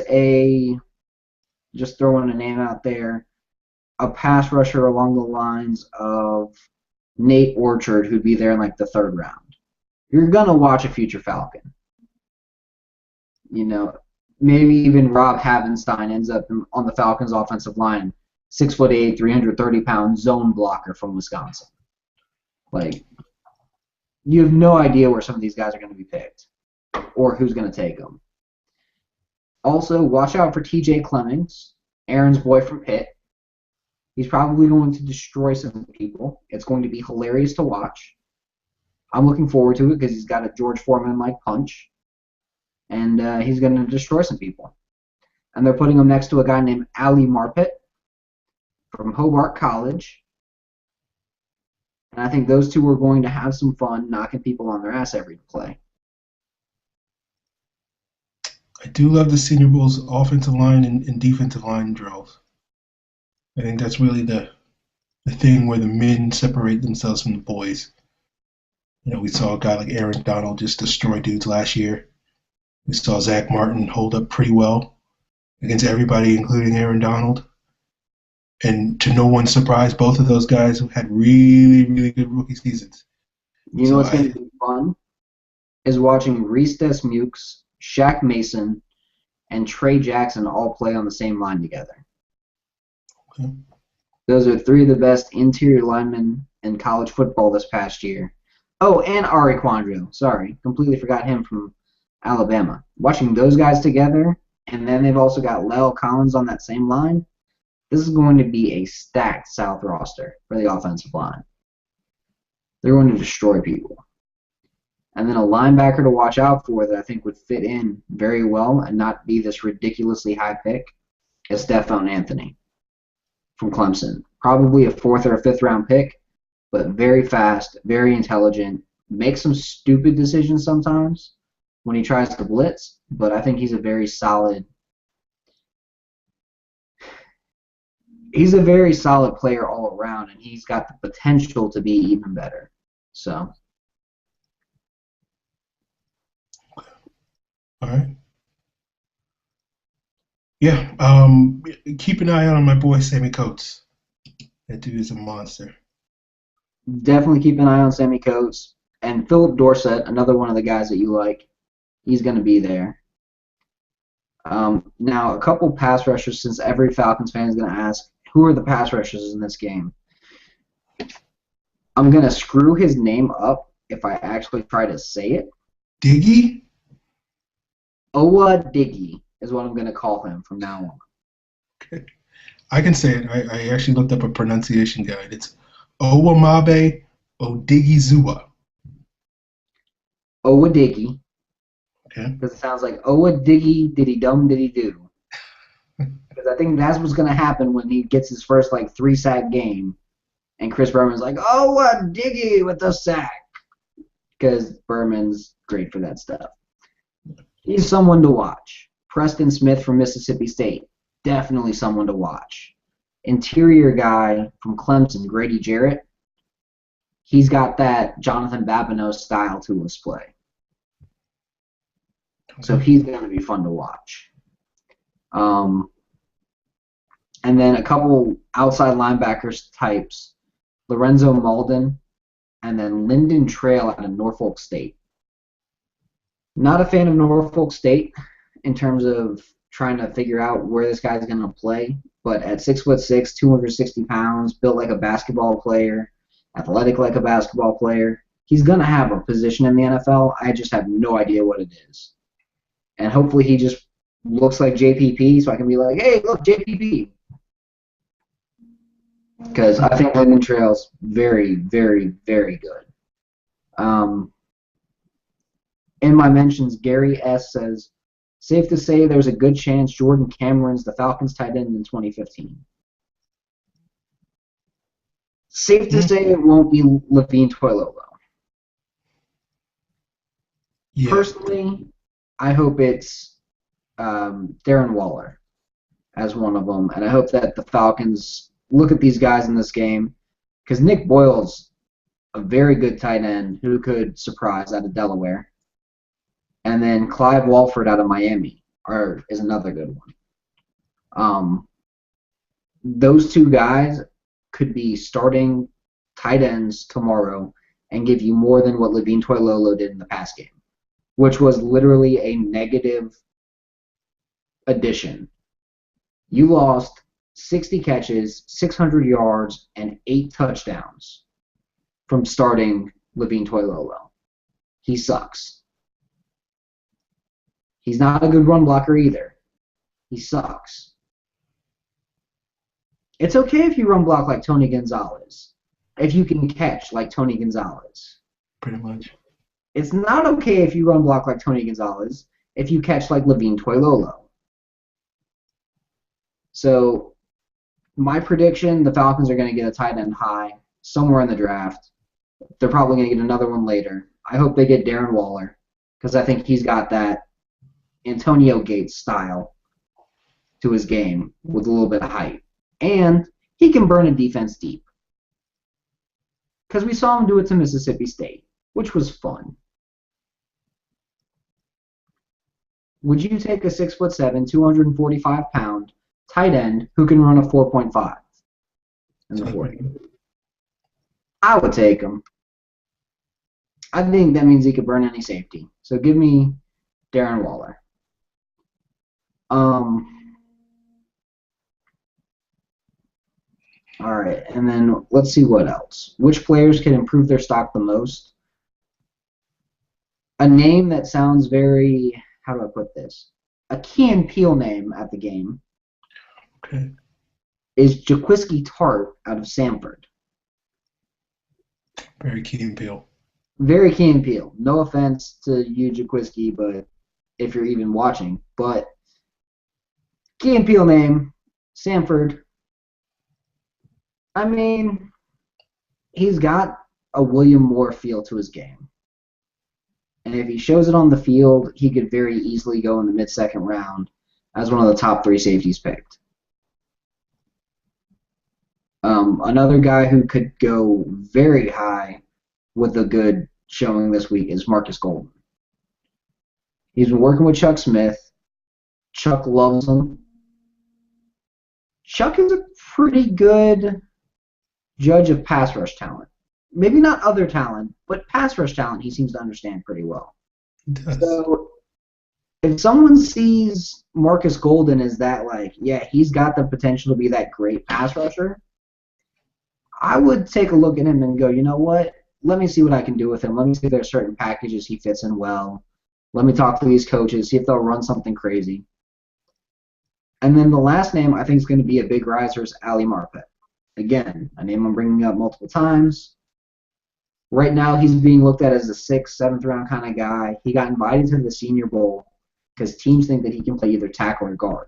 just throwing a name out there, a pass rusher along the lines of Nate Orchard, who'd be there in like the 3rd round. You're going to watch a future Falcon. Maybe even Rob Havenstein ends up on the Falcons offensive line, 6'8", 330-pound zone blocker from Wisconsin. Like, you have no idea where some of these guys are going to be picked or who's going to take them. Also, watch out for TJ Clemmings, Aaron's boy from Pitt. He's probably going to destroy some people. It's going to be hilarious to watch. I'm looking forward to it because he's got a George Foreman-like punch, and he's going to destroy some people. And they're putting him next to a guy named Ali Marpet from Hobart College. And I think those two are going to have some fun knocking people on their ass every play. I do love the Senior Bowl's offensive line and defensive line drills. I think that's really the thing where the men separate themselves from the boys. We saw a guy like Aaron Donald just destroy dudes last year. We saw Zach Martin hold up pretty well against everybody, including Aaron Donald. And to no one's surprise, both of those guys had really, really good rookie seasons. You know what's going to be fun? Is watching Reese Desmukes, Shaq Mason, and Trey Jackson all play on the same line together. Okay. Those are 3 of the best interior linemen in college football this past year. Oh, and Ari Quandrio. Sorry, completely forgot him from Alabama. Watching those guys together, and then they've also got Lel Collins on that same line, This is going to be a stacked South roster for the offensive line. They're going to destroy people. And then a linebacker to watch out for that I think would fit in very well and not be this ridiculously high pick is Stephon Anthony from Clemson. Probably a 4th or a 5th round pick, but very fast, very intelligent, makes some stupid decisions sometimes when he tries to blitz, but I think he's a very solid player all around, and he's got the potential to be even better. So all right. Yeah. Keep an eye out on my boy Sammy Coates. That dude is a monster. definitely keep an eye on Sammy Coates. And Philip Dorsett, another one of the guys that you like, he's going to be there. Now, a couple pass rushers, since every Falcons fan is going to ask, who are the pass rushers in this game? I'm going to screw his name up if I actually try to say it. Diggy? Owa Diggy is what I'm going to call him from now on. Okay. I can say it. I actually looked up a pronunciation guide. It's Owamabe Odigizua. Owa Diggy. Okay. Because it sounds like Owa Diggy Diddy Dum Diddy Do. Because I think that's what's going to happen when he gets his first 3-sack game. And Chris Berman's like, Owa Diggy with the sack. Because Berman's great for that stuff. He's someone to watch. Preston Smith from Mississippi State. Definitely someone to watch. Interior guy from Clemson, Grady Jarrett. He's got that Jonathan Babineau style to his play. So he's going to be fun to watch. And then a couple outside linebackers types. Lorenzo Malden and then Lyndon Trail out of Norfolk State. Not a fan of Norfolk State in terms of trying to figure out where this guy's going to play, but at 6'6", 260 pounds, built like a basketball player, athletic like a basketball player, he's going to have a position in the NFL. I just have no idea what it is. And hopefully he just looks like JPP, so I can be like, hey, look, JPP. Because I think Lyndon Trail's very, very, very good. In my mentions, Gary S. says, safe to say there's a good chance Jordan Cameron's the Falcons tight end in 2015. Safe to say it won't be Levine Toilolo. Yeah. Personally, I hope it's Darren Waller as one of them, and I hope that the Falcons look at these guys in this game, because Nick Boyle's a very good tight end who could surprise out of Delaware. And then Clive Walford out of Miami is another good one. Those two guys could be starting tight ends tomorrow and give you more than what Levine Toilolo did in the past game, which was literally a negative addition. You lost 60 catches, 600 yards, and 8 touchdowns from starting Levine Toilolo. He sucks. He's not a good run blocker either. He sucks. It's okay if you run block like Tony Gonzalez, if you can catch like Tony Gonzalez. Pretty much. It's not okay if you run block like Tony Gonzalez, if you catch like Levine Toilolo. So, my prediction, the Falcons are going to get a tight end high somewhere in the draft. They're probably going to get another one later. I hope they get Darren Waller, because I think he's got that Antonio Gates style to his game with a little bit of height. And he can burn a defense deep. Because we saw him do it to Mississippi State, which was fun. Would you take a 6'7", 245-pound tight end who can run a 4.5 in the 40? I would take him. I think that means he could burn any safety. So give me Darren Waller. All right, and then let's see what else. Which players can improve their stock the most? A name that sounds very, how do I put this? A Key and Peele name at the game. Okay. is Jaquiski Tart out of Samford. Very key and Peele. Very Key and Peele. No offense to you, Jaquiski, but if you're even watching. But Key and Peele name, Samford. I mean, he's got a William Moore feel to his game. And if he shows it on the field, he could very easily go in the mid-second round as one of the top 3 safeties picked. Another guy who could go very high with a good showing this week is Marcus Golden. He's been working with Chuck Smith. Chuck loves him. Chuck is a pretty good judge of pass rush talent. Maybe not other talent, but pass rush talent he seems to understand pretty well. So if someone sees Marcus Golden as that, like, yeah, he's got the potential to be that great pass rusher, I would take a look at him and go, you know what? Let me see what I can do with him. Let me see if there are certain packages he fits in well. Let me talk to these coaches, see if they'll run something crazy. And then the last name I think is going to be a big riser is Ali Marpet. Again, a name I'm bringing up multiple times. Right now he's being looked at as a 6th, 7th round kind of guy. He got invited to the Senior Bowl because teams think that he can play either tackle or guard.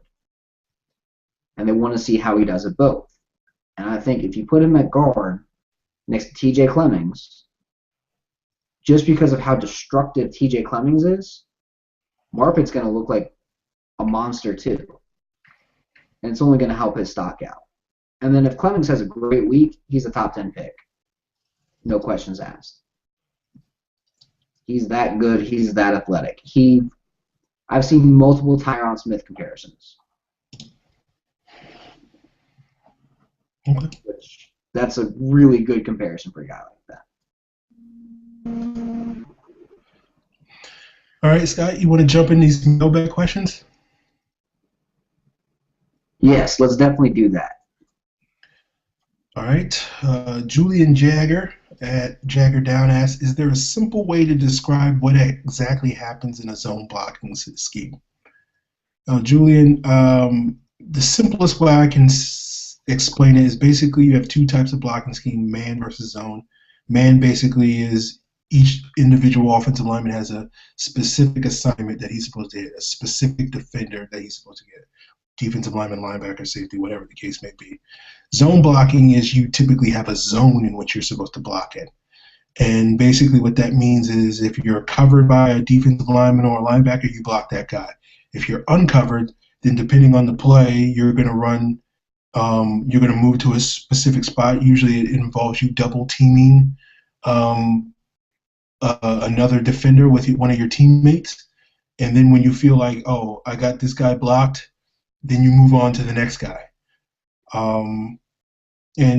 And they want to see how he does at both. And I think if you put him at guard next to TJ Clemmings, just because of how destructive TJ Clemmings is, Marpet's going to look like a monster too. And it's only going to help his stock out. And then if Clemmings has a great week, he's a top 10 pick. No questions asked. He's that good. He's that athletic. I've seen multiple Tyron Smith comparisons. Okay. Which that's a really good comparison for a guy like that. All right, Scott, you want to jump in these mailbag questions? Yes, let's definitely do that. All right. Julian Jagger at Jagger Down asks, is there a simple way to describe what exactly happens in a zone blocking scheme? Julian, the simplest way I can explain it is basically you have 2 types of blocking scheme, man versus zone. Man basically is each individual offensive lineman has a specific assignment that he's supposed to hit, a specific defender that he's supposed to get, defensive lineman, linebacker, safety, whatever the case may be. Zone blocking is you typically have a zone in which you're supposed to block in. And basically what that means is if you're covered by a defensive lineman or a linebacker, you block that guy. If you're uncovered, then depending on the play, you're going to run you're going to move to a specific spot. Usually it involves you double teaming another defender with one of your teammates. And then when you feel like, oh, I got this guy blocked, then you move on to the next guy. And,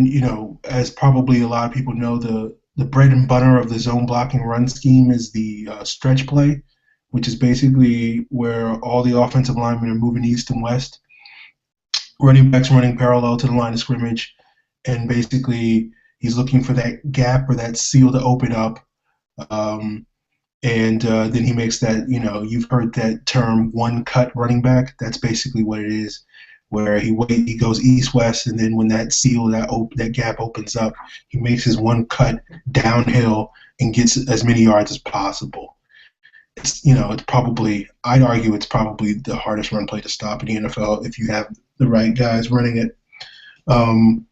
you know, as probably a lot of people know, the bread and butter of the zone blocking run scheme is the stretch play, which is basically where all the offensive linemen are moving east and west. Running backs running parallel to the line of scrimmage, and basically he's looking for that gap or that seal to open up, and then he makes that, you know, you've heard that term one cut running back. That's basically what it is, where he goes east-west, and then when that seal, that gap opens up, he makes his one cut downhill and gets as many yards as possible. I'd argue it's probably the hardest run play to stop in the NFL if you have the right guys running it. And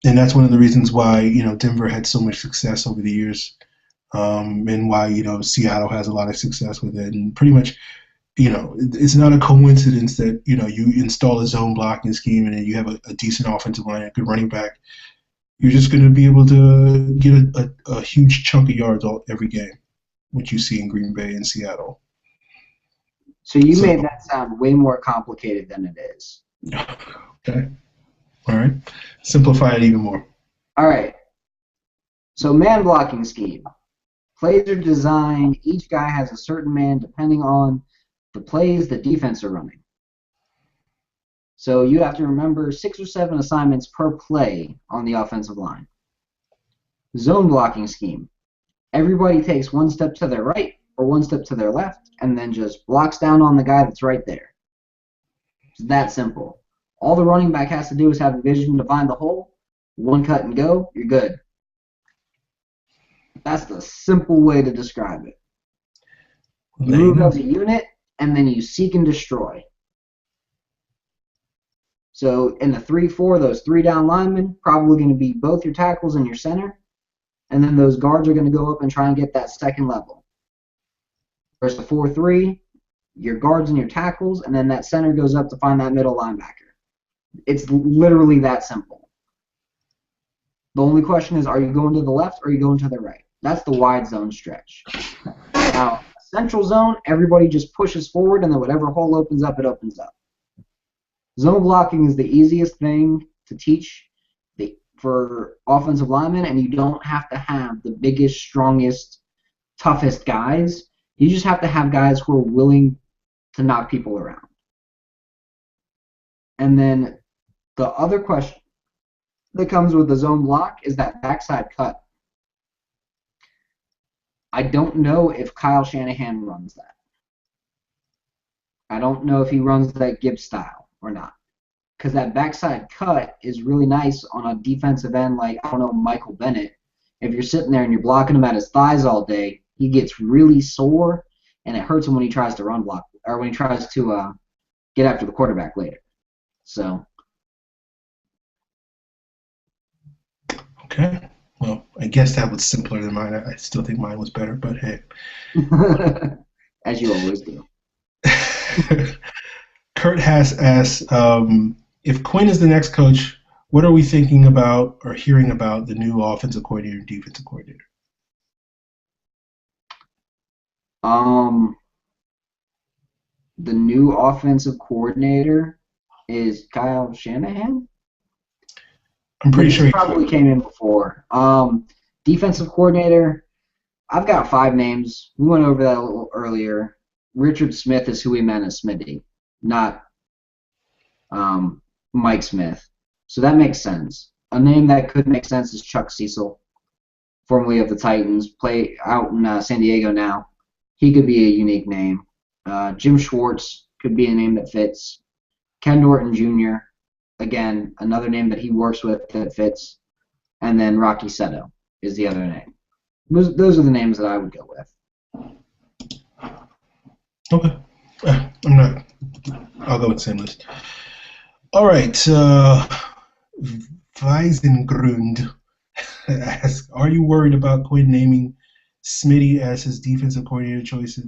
that's one of the reasons why, you know, Denver had so much success over the years, and why, you know, Seattle has a lot of success with it. And pretty much, you know, it's not a coincidence that, you know, you install a zone blocking scheme and then you have a decent offensive line, a good running back. You're just going to be able to get a huge chunk of yards every game, which you see in Green Bay and Seattle. So you made that sound way more complicated than it is. Okay. All right. Simplify it even more. All right. So man blocking scheme. Plays are designed. Each guy has a certain man depending on the plays the defense are running. So you have to remember 6 or 7 assignments per play on the offensive line. Zone blocking scheme. Everybody takes 1 step to their right or 1 step to their left and then just blocks down on the guy that's right there. It's that simple. All the running back has to do is have a vision to find the hole, one cut and go, you're good. That's the simple way to describe it. You move as a unit, and then you seek and destroy. So in the 3-4, those 3 down linemen, probably going to be both your tackles and your center, and then those guards are going to go up and try and get that second level. Versus the 4-3, your guards and your tackles, and then that center goes up to find that middle linebacker. It's literally that simple. The only question is, are you going to the left or are you going to the right? That's the wide zone stretch. Now, central zone, everybody just pushes forward, and then whatever hole opens up, it opens up. Zone blocking is the easiest thing to teach for offensive linemen, and you don't have to have the biggest, strongest, toughest guys. You just have to have guys who are willing to knock people around. And then the other question that comes with the zone block is that backside cut. I don't know if Kyle Shanahan runs that. I don't know if he runs that Gibbs style or not. Because that backside cut is really nice on a defensive end like, I don't know, Michael Bennett. If you're sitting there and you're blocking him at his thighs all day, he gets really sore, and it hurts him when he tries to run block, or when he tries to get after the quarterback later. So. Okay. Well, I guess that was simpler than mine. I still think mine was better, but hey. As you always do. Kurt has asked, if Quinn is the next coach, what are we thinking about or hearing about the new offensive coordinator and defensive coordinator? The new offensive coordinator is Kyle Shanahan. I'm pretty sure he probably came in before. Defensive coordinator, I've got 5 names. We went over that a little earlier. Richard Smith is who we meant as Smitty, not Mike Smith. So that makes sense. A name that could make sense is Chuck Cecil, formerly of the Titans, play out in San Diego now. He could be a unique name. Jim Schwartz could be a name that fits. Ken Norton Jr., again, another name that he works with that fits. And then Rocky Seto is the other name. Those are the names that I would go with. Okay. I'll go with the same list. All right. Weisengrund asks, are you worried about Quinn naming Smitty as his defensive coordinator choice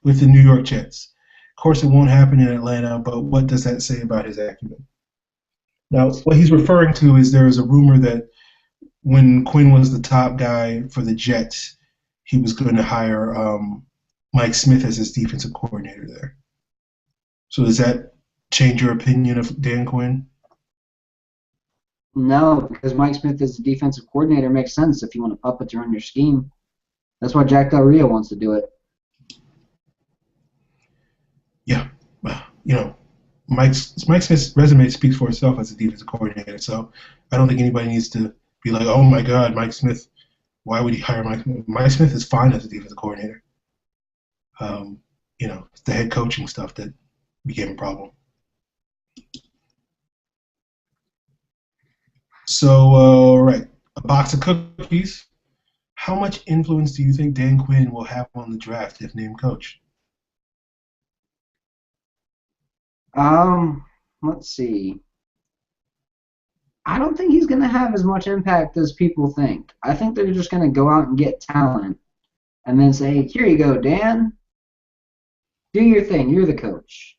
with the New York Jets? Of course, it won't happen in Atlanta, but what does that say about his acumen? Now, what he's referring to is there is a rumor that when Quinn was the top guy for the Jets, he was going to hire Mike Smith as his defensive coordinator there. So does that change your opinion of Dan Quinn? No, because Mike Smith as the defensive coordinator makes sense if you want to puppet to run your scheme. That's why Jack Del Rio wants to do it. Yeah. Mike Smith's resume speaks for itself as a defensive coordinator, so I don't think anybody needs to be like, oh my God, Mike Smith, why would he hire Mike Smith? Mike Smith is fine as a defensive coordinator. It's the head coaching stuff that became a problem. So, all right, a box of cookies. How much influence do you think Dan Quinn will have on the draft if named coach? Let's see. I don't think he's going to have as much impact as people think. I think they're just going to go out and get talent and then say, here you go, Dan. Do your thing. You're the coach.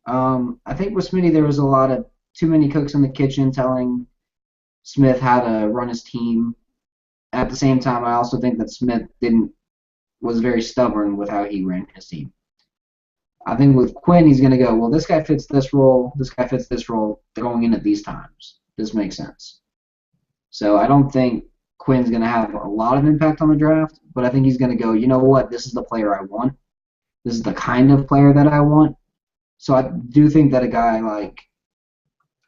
I think with Smitty there was a lot of too many cooks in the kitchen telling Smith how to run his team. At the same time, I also think that Smith was very stubborn with how he ran his team. I think with Quinn, he's going to go, well, this guy fits this role, this guy fits this role, they're going in at these times. This makes sense. So I don't think Quinn's going to have a lot of impact on the draft, but I think he's going to go, you know what, this is the player I want. This is the kind of player that I want. So I do think that a guy like,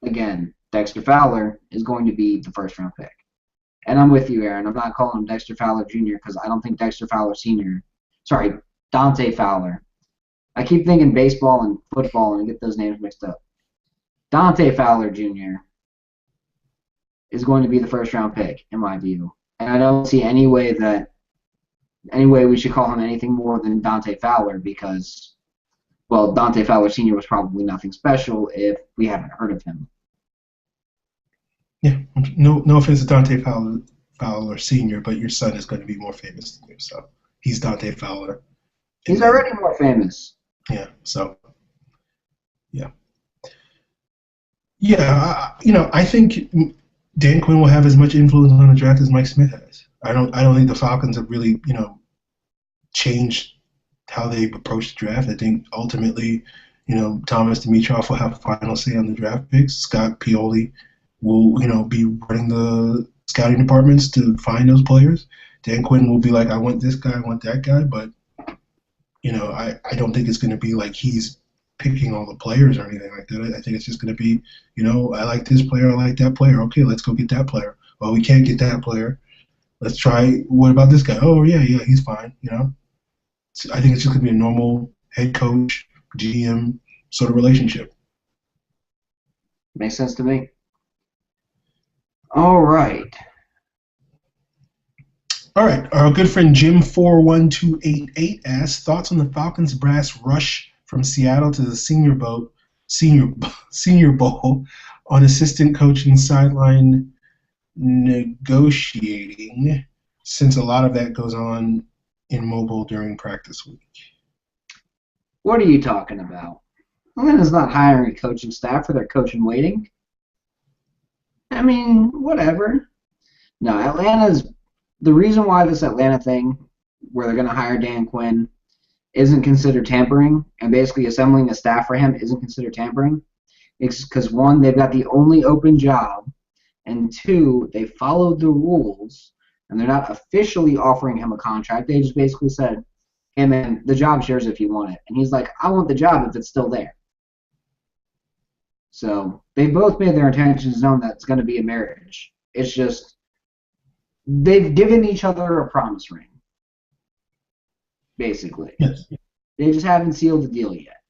again, Dexter Fowler is going to be the first-round pick. And I'm with you, Aaron. I'm not calling him Dexter Fowler Jr. because I don't think Dante Fowler I keep thinking baseball and football and get those names mixed up. Dante Fowler Jr. is going to be the first-round pick, in my view. And I don't see any way we should call him anything more than Dante Fowler because, well, Dante Fowler Sr. was probably nothing special if we haven't heard of him. Yeah, no offense to Dante Fowler Sr., but your son is going to be more famous than you, so he's Dante Fowler. He's already more famous. Yeah, so, yeah. Yeah, I think Dan Quinn will have as much influence on the draft as Mike Smith has. I don't think the Falcons have really, changed how they approach the draft. I think ultimately, Thomas Dimitroff will have a final say on the draft picks. Scott Pioli will, be running the scouting departments to find those players. Dan Quinn will be like, I want this guy, I want that guy, but I don't think it's going to be like he's picking all the players or anything like that. I think it's just going to be, I like this player, I like that player. Okay, let's go get that player. Well, we can't get that player. Let's try. What about this guy? Oh, yeah, he's fine. I think it's just going to be a normal head coach, GM sort of relationship. Makes sense to me. All right. Our good friend Jim41288 asks, thoughts on the Falcons brass rush from Seattle to the Senior Bowl on assistant coaching sideline negotiating, since a lot of that goes on in mobile during practice week. What are you talking about? Atlanta's not hiring a coaching staff for their coach in waiting. I mean, whatever. No, the reason why this Atlanta thing, where they're going to hire Dan Quinn, isn't considered tampering, and basically assembling a staff for him isn't considered tampering, it's because, one, they've got the only open job, and two, they followed the rules, and they're not officially offering him a contract. They just basically said, hey, man, the job's yours if you want it. And he's like, I want the job if it's still there. So they both made their intentions known that it's going to be a marriage. It's just they've given each other a promise ring, basically. Yes. They just haven't sealed the deal yet.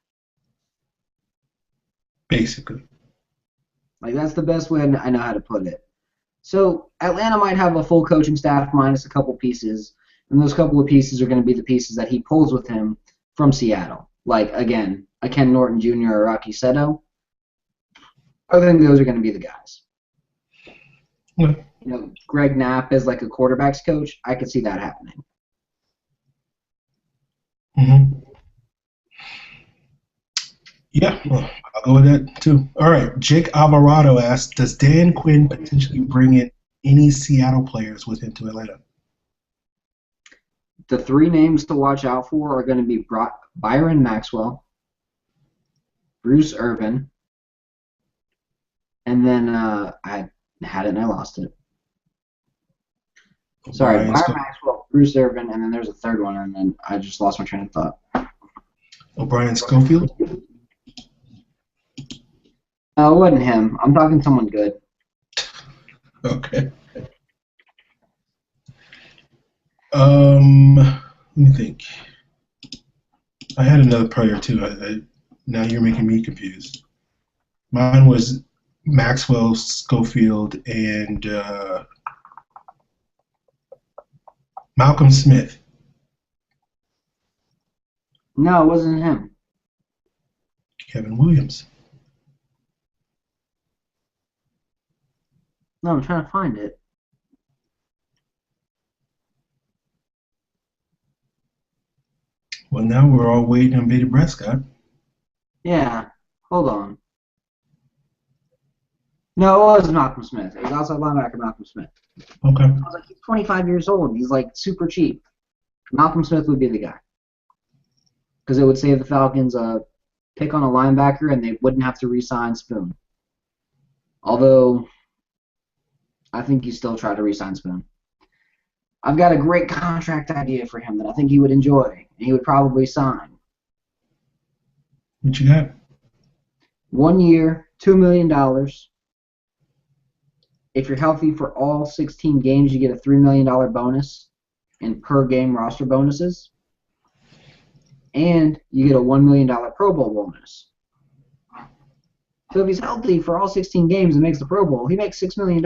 Basically. Like, that's the best way I know how to put it. So Atlanta might have a full coaching staff minus a couple pieces, and those couple of pieces are going to be the pieces that he pulls with him from Seattle. Like, again, a Ken Norton Jr. or Rocky Seto. I think those are going to be the guys. Yeah. Greg Knapp as like a quarterback's coach, I could see that happening. Mm-hmm. Yeah, well, I'll go with that too. All right, Jake Alvarado asks, does Dan Quinn potentially bring in any Seattle players with him to Atlanta? The three names to watch out for are going to be Byron Maxwell, Bruce Irvin, and then I had it and I lost it. Sorry, Byron Maxwell, Bruce Irvin, and then there's a third one, and then I just lost my train of thought. O'Brien Schofield? No, it wasn't him. I'm talking someone good. Okay. Let me think. I had another player too. Now you're making me confused. Mine was Maxwell, Schofield, and Malcolm Smith. No, it wasn't him. Kevin Williams. No, I'm trying to find it. Well, now we're all waiting on Bader Prescott. Yeah, hold on. No, it was Malcolm Smith. It was outside linebacker Malcolm Smith. Okay. I was like, he's 25 years old. He's like super cheap. Malcolm Smith would be the guy. Because it would save the Falcons a pick on a linebacker and they wouldn't have to re-sign Spoon. Although, I think you still try to re-sign Spoon. I've got a great contract idea for him that I think he would enjoy, and he would probably sign. What you got? 1 year, $2 million. If you're healthy for all 16 games, you get a $3 million bonus in per game roster bonuses. and you get a $1 million Pro Bowl bonus. So if he's healthy for all 16 games and makes the Pro Bowl, he makes $6 million.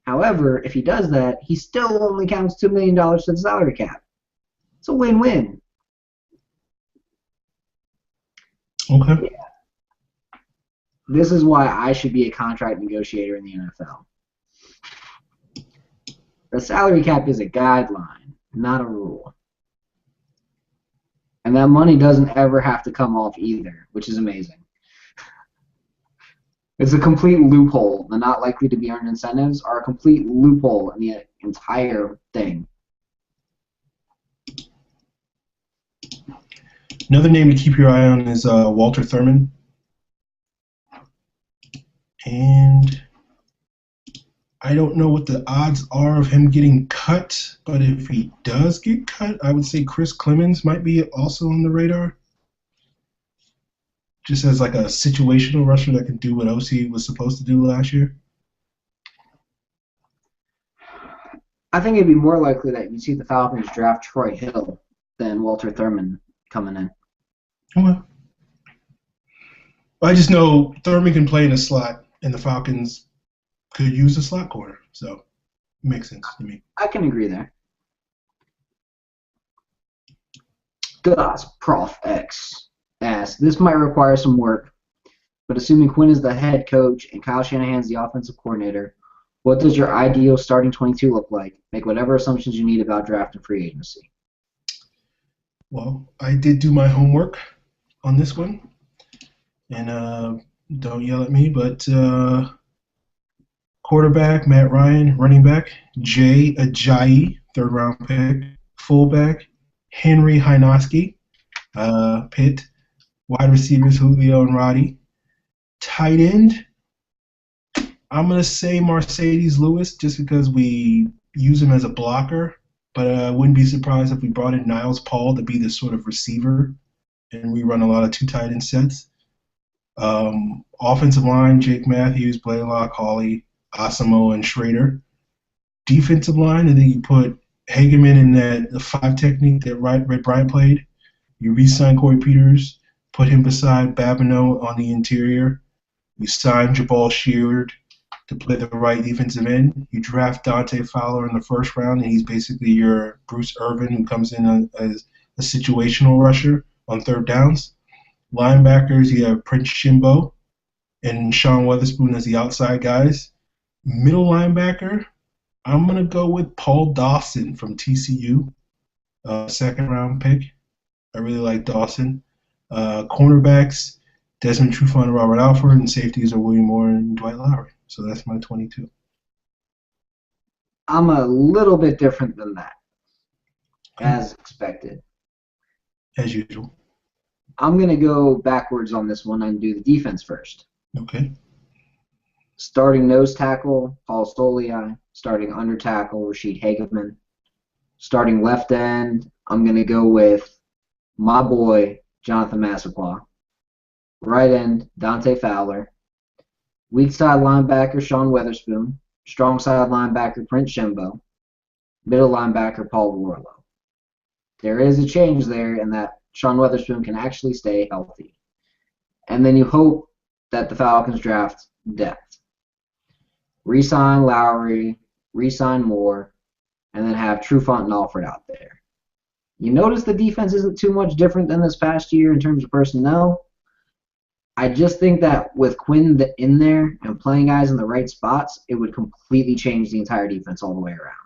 However, if he does that, he still only counts $2 million to the salary cap. It's a win-win. Okay. Yeah. This is why I should be a contract negotiator in the NFL. The salary cap is a guideline, not a rule. And that money doesn't ever have to come off either, which is amazing. It's a complete loophole. The not likely to be earned incentives are a complete loophole in the entire thing. Another name to keep your eye on is Walter Thurman. And I don't know what the odds are of him getting cut, but if he does get cut, I would say Chris Clemens might be also on the radar. Just as like a situational rusher that can do what OC was supposed to do last year. I think it'd be more likely that you'd see the Falcons draft Troy Hill than Walter Thurman coming in. Okay. I just know Thurman can play in a slot, and the Falcons could use a slot corner, so it makes sense to me. I can agree there. Does Prof X asks, this might require some work, but assuming Quinn is the head coach and Kyle Shanahan's the offensive coordinator, what does your ideal starting 22 look like? Make whatever assumptions you need about draft and free agency. Well, I did do my homework on this one, and don't yell at me, but quarterback, Matt Ryan. Running back, Jay Ajayi, third-round pick. Fullback, Henry Hynoski, Pitt. Wide receivers, Julio and Roddy. Tight end, I'm going to say Mercedes Lewis just because we use him as a blocker, but I wouldn't be surprised if we brought in Niles Paul to be this sort of receiver, and we run a lot of two tight end sets. Offensive line, Jake Matthews, Blaylock, Hawley, Asamo, and Schrader. Defensive line, I think you put Hageman in the 5 technique that Red Bryant played. You re-sign Corey Peters, put him beside Babineau on the interior. You sign Jabal Sheard to play the right defensive end. You draft Dante Fowler in the first round, and he's basically your Bruce Irvin who comes in as a situational rusher on third downs. Linebackers, you have Prince Shimbo and Sean Weatherspoon as the outside guys. Middle linebacker, I'm going to go with Paul Dawson from TCU, second-round pick. I really like Dawson. Cornerbacks, Desmond Trufant and Robert Alford, and safeties are William Moore and Dwight Lowry. So that's my 22. I'm a little bit different than that, as expected. As usual. I'm going to go backwards on this one and do the defense first. Okay. Starting nose tackle, Paul Stoliai. Starting under tackle, Rashid Hageman. Starting left end, I'm going to go with my boy, Jonathan Massaquoi. Right end, Dante Fowler. Weak side linebacker, Sean Weatherspoon. Strong side linebacker, Prince Shembo. Middle linebacker, Paul Warlow. There is a change there in that Sean Weatherspoon can actually stay healthy. And then you hope that the Falcons draft depth. Re-sign Lowry, re-sign Moore, and then have Trufant and Alford out there. You notice the defense isn't too much different than this past year in terms of personnel. I just think that with Quinn in there and playing guys in the right spots, it would completely change the entire defense all the way around.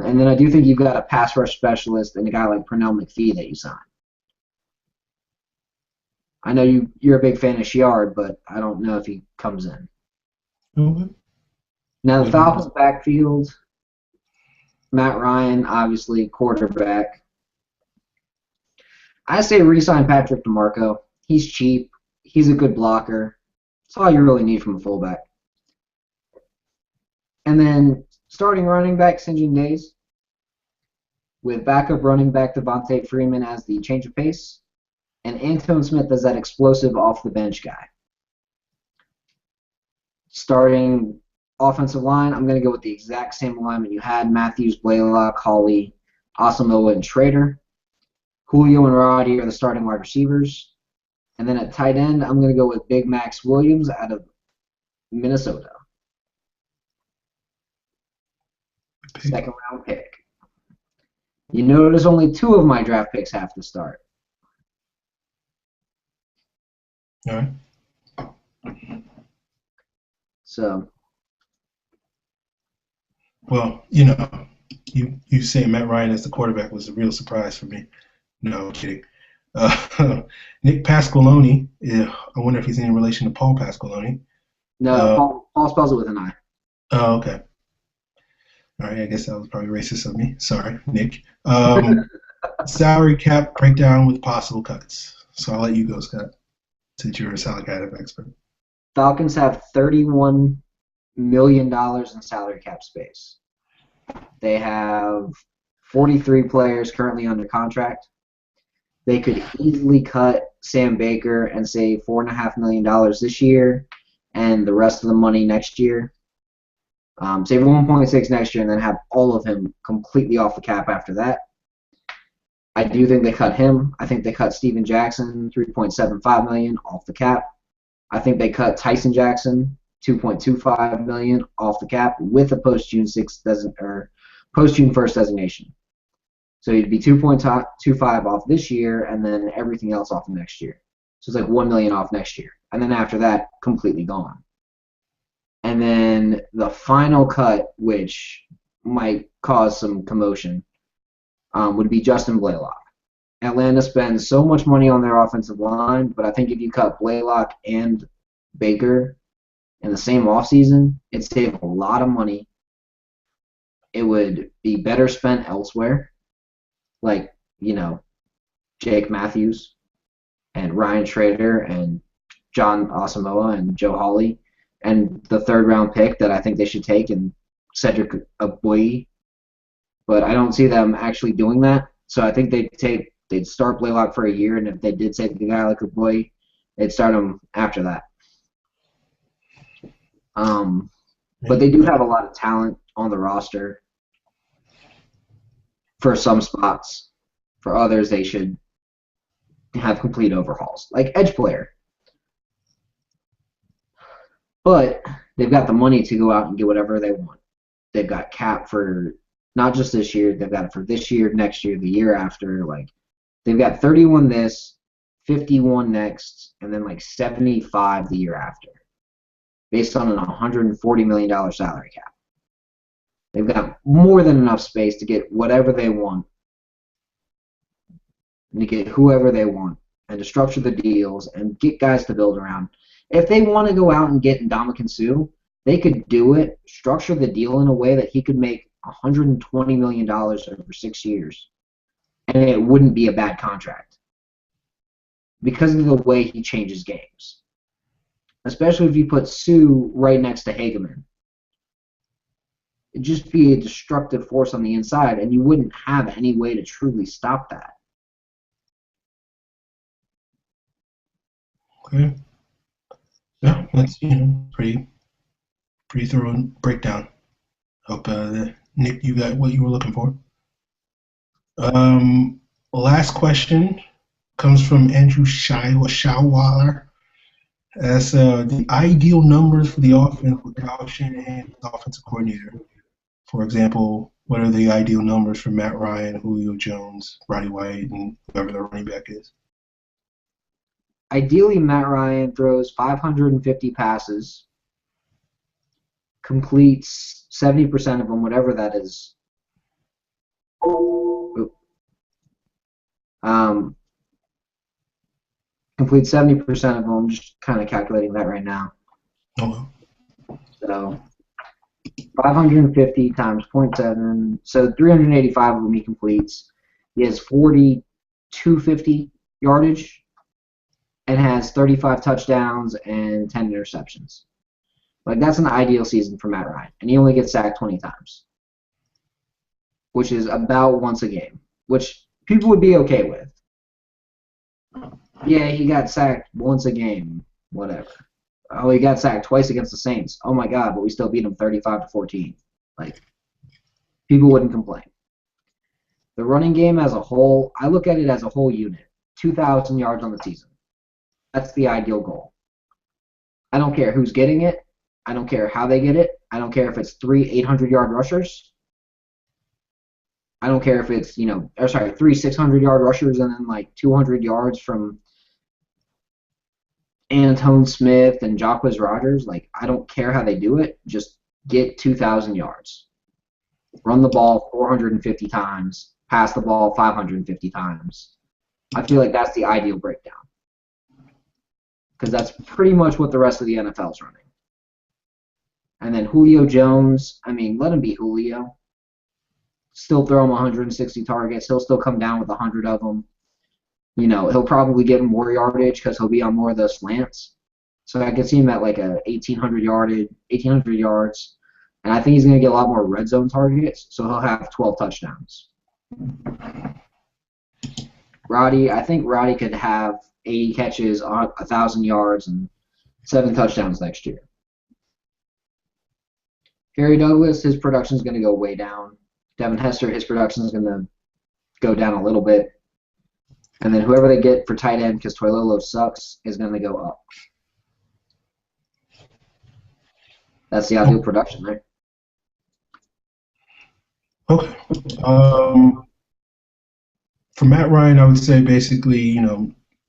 And then I do think you've got a pass rush specialist and a guy like Pernell McPhee that you signed. I know you're a big fan of Shiard, but I don't know if he comes in. Okay. Now the Falcons backfield, Matt Ryan, obviously, quarterback. I say re-sign Patrick DeMarco. He's cheap. He's a good blocker. That's all you really need from a fullback. And then starting running back, St. John Days, with backup running back Devontae Freeman as the change of pace, and Antone Smith as that explosive off-the-bench guy. Starting offensive line, I'm going to go with the exact same alignment you had, Matthews, Blaylock, Hawley, Asamoah, and Schrader. Julio and Roddy are the starting wide receivers. And then at tight end, I'm going to go with Big Max Williams out of Minnesota. Second round pick. You notice only 2 of my draft picks have to start. All right. So. Well, you saying Matt Ryan as the quarterback was a real surprise for me. No, I'm kidding. Nick Pasqualoni. I wonder if he's in relation to Paul Pasqualoni. No, Paul spells it with an I. Oh, okay. All right, I guess that was probably racist of me. Sorry, Nick. Salary cap breakdown with possible cuts. So I'll let you go, Scott, since you're a salary cap expert. Falcons have $31 million in salary cap space. They have 43 players currently under contract. They could easily cut Sam Baker and save $4.5 million this year and the rest of the money next year. Save 1.6 next year and then have all of him completely off the cap after that. I do think they cut him. I think they cut Steven Jackson, $3.75 million off the cap. I think they cut Tyson Jackson, $2.25 million off the cap with a post-June 1st designation. So he'd be 2.25 off this year and then everything else off next year. So it's like $1 million off next year. And then after that, completely gone. And then the final cut, which might cause some commotion, would be Justin Blaylock. Atlanta spends so much money on their offensive line, but I think if you cut Blaylock and Baker in the same offseason, it'd save a lot of money. It would be better spent elsewhere, like, Jake Matthews and Ryan Schrader and John Asamoah and Joe Hawley, and the third-round pick that I think they should take and Cedric Ogbuehi. But I don't see them actually doing that. So I think they'd start Blaylock for a year, and if they did take a guy like Ogbuehi, they'd start him after that. But they do have a lot of talent on the roster for some spots. For others, they should have complete overhauls, like edge player. But they've got the money to go out and get whatever they want. They've got cap for not just this year, they've got it for this year, next year, the year after. Like, they've got 31 this, 51 next, and then like 75 the year after, based on an $140 million salary cap. They've got more than enough space to get whatever they want, and to get whoever they want, and to structure the deals and get guys to build around. If they want to go out and get Ndamukong Suh, they could do it, structure the deal in a way that he could make $120 million over 6 years, and it wouldn't be a bad contract because of the way he changes games, especially if you put Suh right next to Hageman. It'd just be a destructive force on the inside, and you wouldn't have any way to truly stop that. Okay. Yeah, that's pretty thorough breakdown. Hope Nick, you got what you were looking for. Last question comes from Andrew Schauwaller. As the ideal numbers for the offense with Kyle Shanahan as offensive coordinator. For example, what are the ideal numbers for Matt Ryan, Julio Jones, Roddy White, and whoever the running back is? Ideally, Matt Ryan throws 550 passes, completes 70% of them, whatever that is. Completes 70% of them. I'm just kind of calculating that right now. Oh. So 550 times 0.7, so 385 of them he completes. He has 4,250 yardage and has 35 touchdowns and 10 interceptions. Like, that's an ideal season for Matt Ryan, and he only gets sacked 20 times, which is about once a game, which people would be okay with. Yeah, he got sacked once a game, whatever. Oh, he got sacked twice against the Saints. Oh my God, but we still beat him 35-14. Like, people wouldn't complain. The running game as a whole, I look at it as a whole unit. 2,000 yards on the season. That's the ideal goal. I don't care who's getting it. I don't care how they get it. I don't care if it's 3 800-yard rushers. I don't care if it's, 3 600-yard rushers and then like 200 yards from Antone Smith and Jacquizz Rodgers. Like, I don't care how they do it. Just get 2,000 yards. Run the ball 450 times. Pass the ball 550 times. I feel like that's the ideal breakdown. Because that's pretty much what the rest of the NFL is running. And then Julio Jones, I mean, let him be Julio. Still throw him 160 targets. He'll still come down with 100 of them. He'll probably get more yardage because he'll be on more of those slants. So I could see him at like a 1,800 yards. And I think he's going to get a lot more red zone targets, so he'll have 12 touchdowns. I think Roddy could have 80 catches, 1,000 yards, and 7 touchdowns next year. Harry Douglas, his production is going to go way down. Devin Hester, his production is going to go down a little bit. And then whoever they get for tight end, because Toilolo sucks, is going to go up. That's the ideal production there. Okay. For Matt Ryan, I would say basically,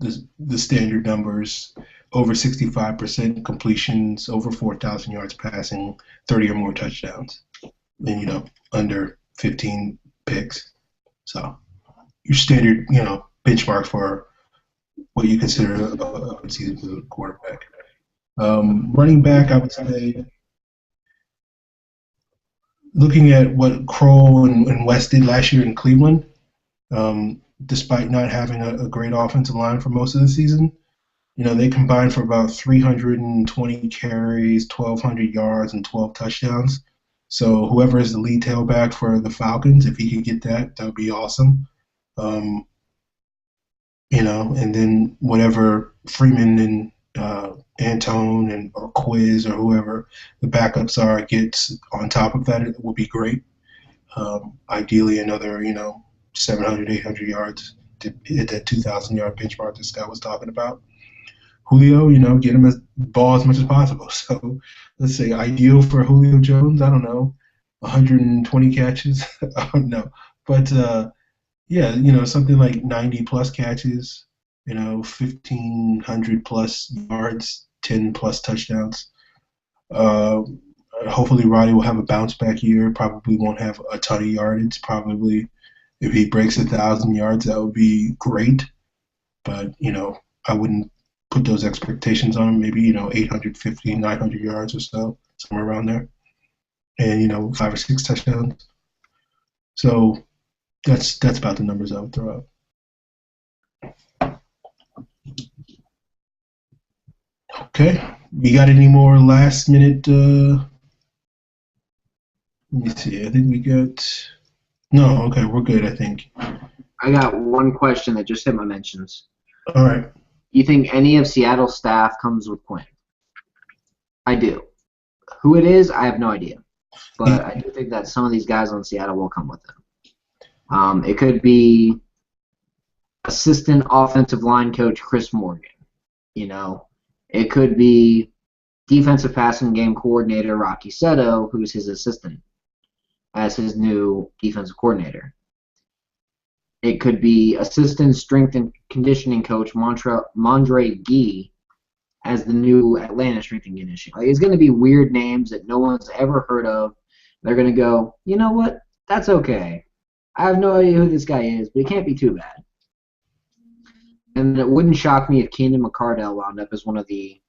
the standard numbers, over 65% completions, over 4,000 yards passing, 30 or more touchdowns, and, under 15 picks. So your standard, benchmark for what you consider a season for the quarterback. Running back, I would say, looking at what Kroll and West did last year in Cleveland, despite not having a great offensive line for most of the season, they combined for about 320 carries, 1,200 yards, and 12 touchdowns. So whoever is the lead tailback for the Falcons, if he could get that would be awesome. And then whatever Freeman and Antone or Quiz or whoever the backups are gets on top of that, it will be great. Ideally, another 700, 800 yards to hit that 2,000-yard benchmark that Scott was talking about. Julio, get him as ball as much as possible. So let's say ideal for Julio Jones, I don't know, 120 catches. I don't know, but something like 90 plus catches, 1,500 plus yards, 10 plus touchdowns. Hopefully Roddy will have a bounce back year. Probably won't have a ton of yardage. Probably if he breaks 1,000 yards, that would be great. But I wouldn't put those expectations on him. Maybe 850, 900 yards or so, somewhere around there, and 5 or 6 touchdowns. So that's about the numbers I would throw out. Okay, you got any more last minute? Let me see. I think we got. No, okay, we're good. I think. I got one question that just hit my mentions. All right. You think any of Seattle's staff comes with Quinn? I do. Who it is, I have no idea. But I do think that some of these guys on Seattle will come with him. It could be assistant offensive line coach Chris Morgan. It could be defensive passing game coordinator Rocky Seto, who's his assistant, as his new defensive coordinator. It could be assistant strength and conditioning coach Mondre Gee as the new Atlanta strength and conditioning. Like, it's going to be weird names that no one's ever heard of. They're going to go, you know what? That's okay. I have no idea who this guy is, but it can't be too bad. And it wouldn't shock me if Keenan McCardell wound up as one of the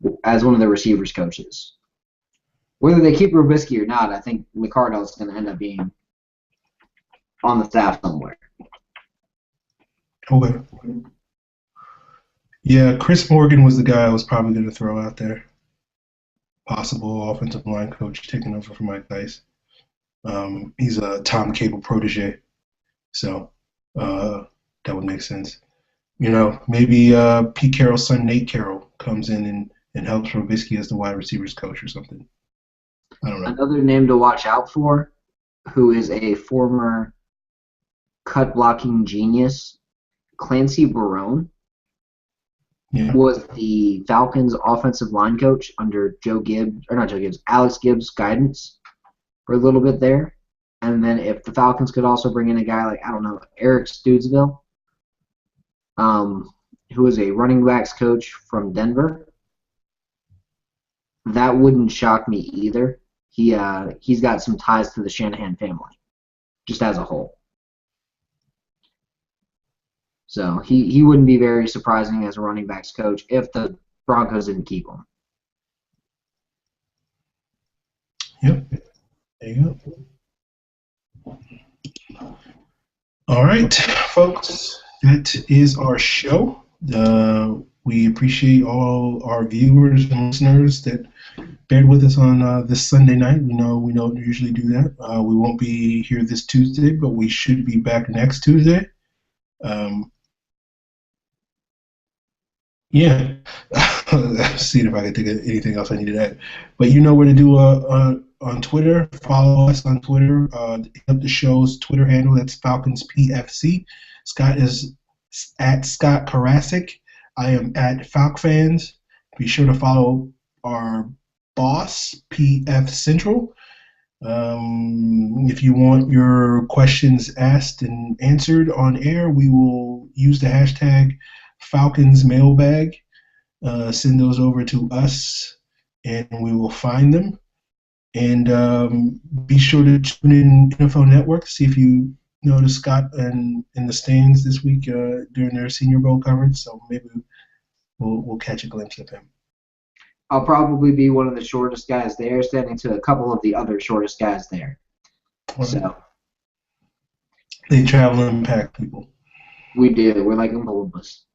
receivers coaches. Whether they keep Robisky or not, I think McCardell is going to end up being on the staff somewhere. Okay. Yeah, Chris Morgan was the guy I was probably going to throw out there. Possible offensive line coach taking over for Mike Dice. He's a Tom Cable protege, so that would make sense. Maybe Pete Carroll's son Nate Carroll comes in and helps Robisky as the wide receivers coach or something. I don't know. Another name to watch out for, who is a former cut blocking genius, Clancy Barone, Yeah. was the Falcons' offensive line coach under Alex Gibbs' guidance for a little bit there. And then if the Falcons could also bring in a guy like, I don't know, Eric Studesville, who was a running backs coach from Denver, that wouldn't shock me either. He's got some ties to the Shanahan family, just as a whole. So he wouldn't be very surprising as a running backs coach if the Broncos didn't keep him. Yep. There you go. All right, folks. That is our show. We appreciate all our viewers and listeners that bared with us on this Sunday night. We don't usually do that. We won't be here this Tuesday, but we should be back next Tuesday. Yeah. See if I can think of anything else I need to add. But you know where to do on Twitter. Follow us on Twitter. Hit up the show's Twitter handle. That's Falcons PFC. Scott is at Scott Karasik. I am at FalcFans. Be sure to follow our boss, PF Central. If you want your questions asked and answered on air, we will use the hashtag Falcons Mailbag. Send those over to us, and we will find them. And be sure to tune in NFL Network. See if you notice Scott in the stands this week during their Senior Bowl coverage. So maybe we'll catch a glimpse of him. I'll probably be one of the shortest guys there, standing to a couple of the other shortest guys there. Right. So They travel in pack, people. We do. We're like Columbus.